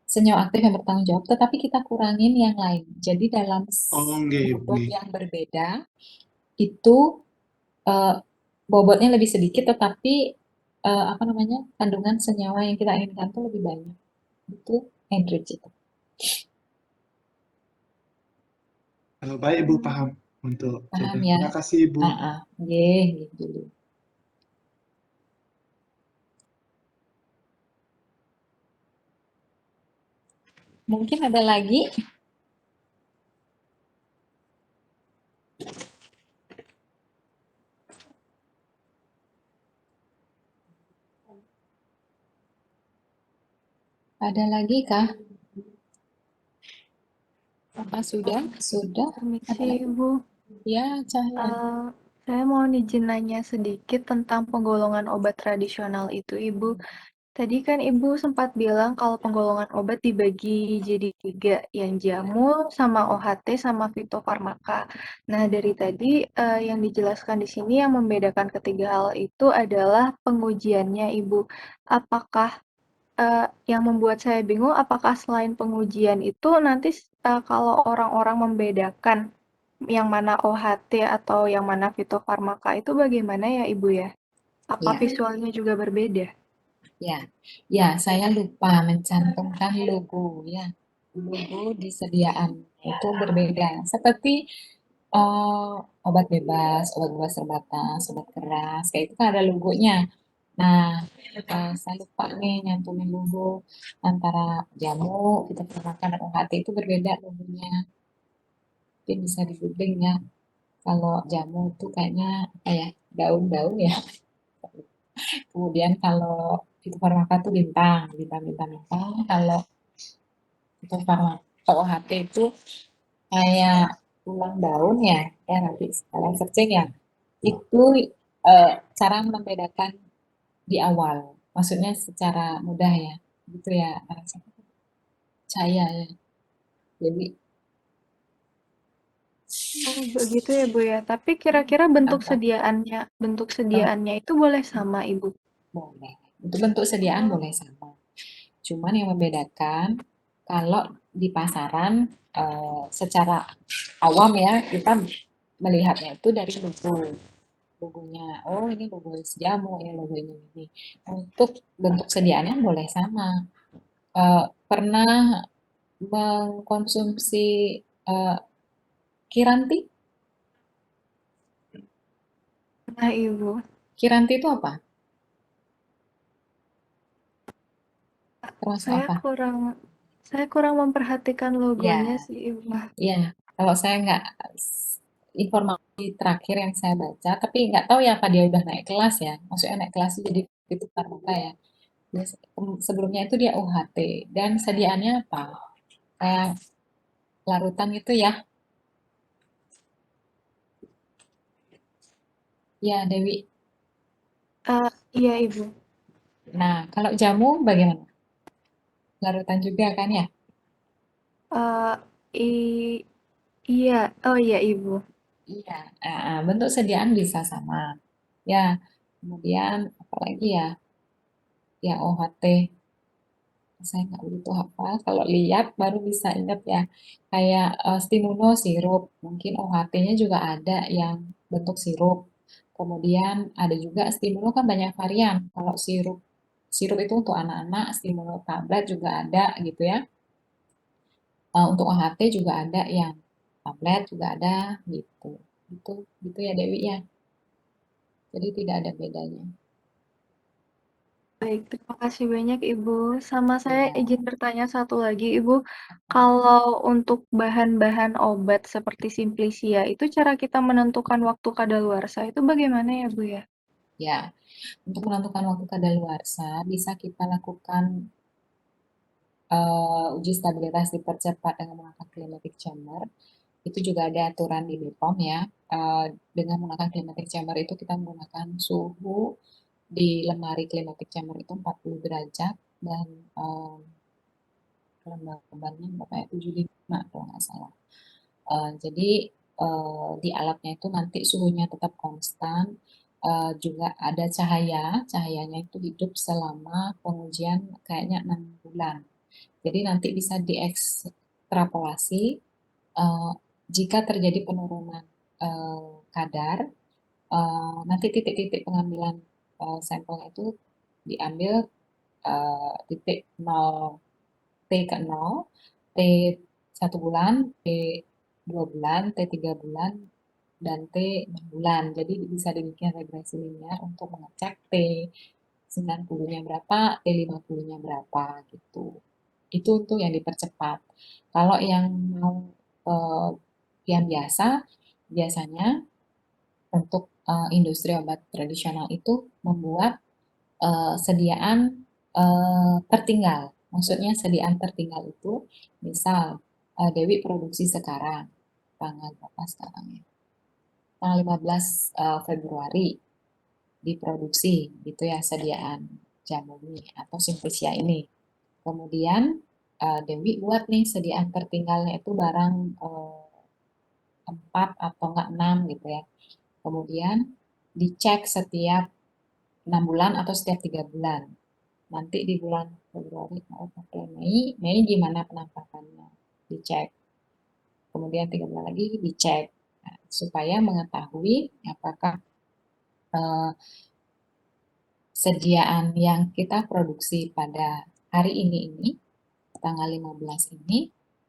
senyawa aktif yang bertanggung jawab, tetapi kita kurangin yang lain. Jadi dalam bobot yang berbeda itu bobotnya lebih sedikit, tetapi apa namanya, kandungan senyawa yang kita inginkan itu lebih banyak. Itu enrich itu. Baik, Ibu, paham untuk Paham jawaban. ya? Terima kasih, Ibu. Gitu dulu. Mungkin ada lagi? Ada lagi kah? Apa sudah? Sudah? Permisi, Ibu. Ya, Cahaya. Saya mau izin nanya sedikit tentang penggolongan obat tradisional itu, Ibu. Tadi kan Ibu sempat bilang kalau penggolongan obat dibagi jadi 3, yang jamu, sama OHT, sama fitofarmaka. Nah, dari tadi yang dijelaskan di sini yang membedakan ketiga hal itu adalah pengujiannya, Ibu. Apakah yang membuat saya bingung, apakah selain pengujian itu nanti kalau orang-orang membedakan yang mana OHT atau yang mana fitofarmaka itu bagaimana ya, Ibu ya? Apa Ya. visualnya juga berbeda? Ya, saya lupa mencantumkan logo ya. Logo disediaan itu berbeda. Seperti obat bebas terbatas, obat keras, kayak itu kan ada logonya. Nah, saya lupa nih nyantumin logo antara jamu, fitofarmaka dan OHT itu berbeda logonya. Mungkin bisa di googling ya. Kalau jamu itu kayaknya apa ya? daun-daun ya. Kemudian kalau fitofarmaka itu bintang, bintang. Kalau fitofarmaka OHT itu kayak tulang daun ya, ya nanti kalian searching ya. Itu cara membedakan di awal, maksudnya secara mudah ya, gitu ya. Saya ya. Jadi Oh, begitu ya, Bu ya. Tapi kira-kira bentuk apa? sediaannya itu boleh sama, Ibu? Boleh. Untuk bentuk sediaan Oh, boleh sama. Cuman yang membedakan kalau di pasaran secara awam ya kita melihatnya itu dari logonya. Oh ini logo jamu, ini logo ini. Untuk bentuk sediaannya boleh sama. Pernah mengkonsumsi eh, Kiranti? nah, Ibu. Kiranti itu apa? Termasuk Saya apa? kurang saya kurang memperhatikan logonya Ya, sih, Ibu. ya. Kalau saya nggak informasi terakhir yang saya baca, tapi nggak tahu ya apa dia udah naik kelas ya. Maksudnya naik kelas jadi itu pramuka ya. Sebelumnya itu dia UHT dan sediaannya apa? Kayak larutan itu ya. Ya, Dewi. Iya, Ibu. Nah, kalau jamu bagaimana? Larutan juga kan ya? Eh, i iya, oh iya, Ibu. Iya. Bentuk sediaan bisa sama. Ya, kemudian apalagi ya? Ya OHT. Saya nggak begitu hafal. Kalau lihat baru bisa ingat ya. Kayak Stimuno sirup. Mungkin OHT-nya juga ada yang bentuk sirup. Kemudian ada juga Stimuno kan banyak varian. Kalau sirup sirup itu untuk anak-anak, Stimuno tablet juga ada gitu ya. Untuk OHT juga ada yang tablet juga ada gitu. Gitu, gitu ya Dewi ya. Jadi tidak ada bedanya. Baik, terima kasih banyak, Ibu. Sama saya Ya, izin bertanya satu lagi, Ibu. Kalau untuk bahan-bahan obat seperti Simplicia, itu cara kita menentukan waktu kadaluarsa itu bagaimana ya, Bu ya? ya. Untuk menentukan waktu kadaluarsa bisa kita lakukan uji stabilitas dipercepat dengan menggunakan climatic chamber. Itu juga ada aturan di BPOM ya. Dengan menggunakan climatic chamber itu kita menggunakan suhu di lemari climatic chamber itu 40 derajat dan kelembabannya berapa ya? 75 kalau nggak salah. Jadi di alatnya itu nanti suhunya tetap konstan. Juga ada cahayanya itu hidup selama pengujian kayaknya 6 bulan. Jadi nanti bisa diekstrapolasi eh, jika terjadi penurunan kadar, nanti titik-titik pengambilan sampelnya itu diambil titik 0 T ke 0, T 1 bulan, T 2 bulan, T 3 bulan, dan T 6 bulan. Jadi bisa dibikin regresi linear untuk mengecek T 90-nya berapa, T 50-nya berapa gitu. Itu untuk yang dipercepat. Kalau yang mau eh, yang biasanya untuk industri obat tradisional itu membuat sediaan tertinggal. Maksudnya sediaan tertinggal itu, misal Dewi produksi sekarang, tanggal berapa sekarang ya? Tanggal 15 Februari diproduksi, gitu ya sediaan jamu ini atau simplicia ini. Kemudian Dewi buat nih sediaan tertinggalnya itu barang 4 atau enggak 6 gitu ya. Kemudian dicek setiap 6 bulan atau setiap 3 bulan. Nanti di bulan Februari, Maret, April, Mei gimana penampakannya, dicek. Kemudian 3 bulan lagi dicek. Nah, supaya mengetahui apakah eh, sediaan yang kita produksi pada hari ini, tanggal 15 ini,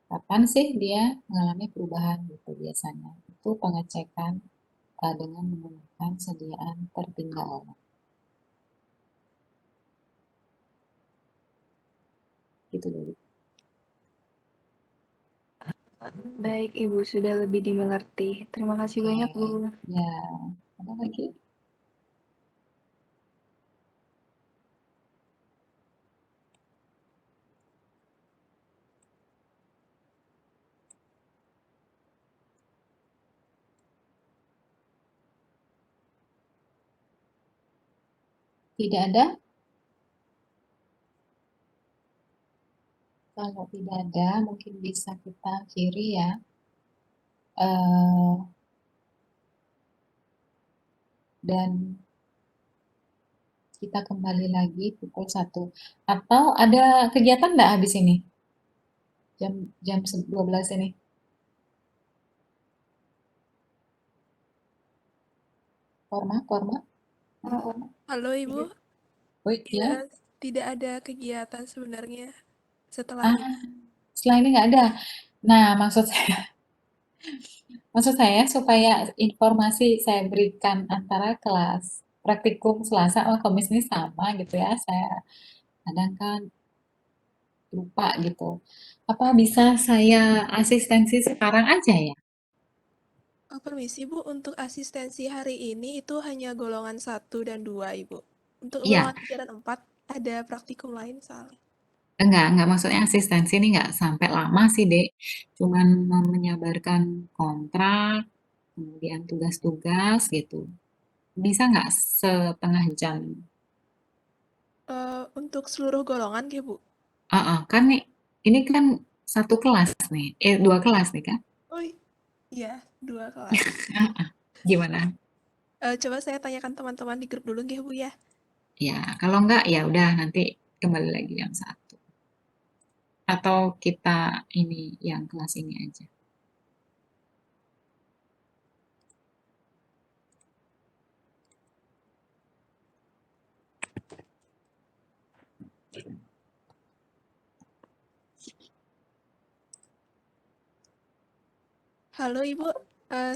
kapan sih dia mengalami perubahan gitu biasanya. Itu pengecekan dengan menggunakan sediaan tertinggal. Gitu dulu. Baik, Ibu, sudah lebih dimengerti. Terima kasih Oke, banyak, Bu. ya, ada lagi? Tidak ada? Kalau tidak ada, mungkin bisa kita akhiri ya. Eh, dan kita kembali lagi pukul 1. Atau ada kegiatan nggak habis ini? Jam jam 12 ini. Korma? Halo Ibu, Oh ya? tidak ada kegiatan sebenarnya setelah Ah, ini. setelah ini nggak ada. Nah, maksud saya supaya informasi saya berikan antara kelas praktikum Selasa sama Kamis ini sama gitu ya. Saya kadang kan lupa gitu. Apa bisa saya asistensi sekarang aja ya? Permisi Bu, untuk asistensi hari ini itu hanya golongan 1 dan 2 Ibu. Untuk Iya, golongan 3 dan 4 ada praktikum lain soalnya. enggak maksudnya asistensi ini enggak sampai lama sih, Dek. Cuman menyabarkan kontrak, kemudian tugas-tugas gitu. Bisa nggak setengah jam? Untuk seluruh golongan ya Bu? Kan nih, ini kan satu kelas nih, dua kelas nih kan? Oh iya, 2 kelas. Gimana? Coba saya tanyakan teman-teman di grup dulu ya Bu ya. Ya, kalau enggak ya udah nanti kembali lagi yang satu. Atau kita ini yang kelas ini aja. Halo Ibu,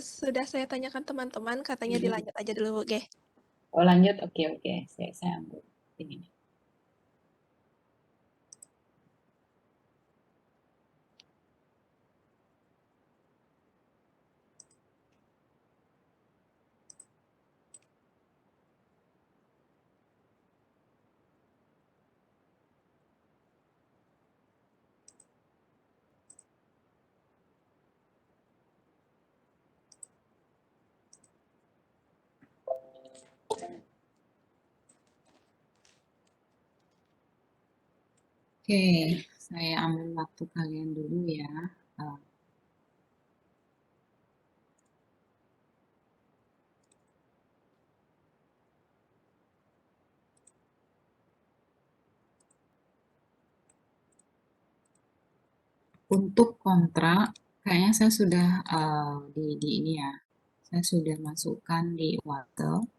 sudah saya tanyakan teman-teman, katanya dilanjut aja dulu Bu, oke? Oh lanjut, oke. Saya ambil ini. Oke, saya ambil waktu kalian dulu ya. Eh, Untuk kontrak, kayaknya saya sudah di ini ya, saya sudah masukkan di Wordle.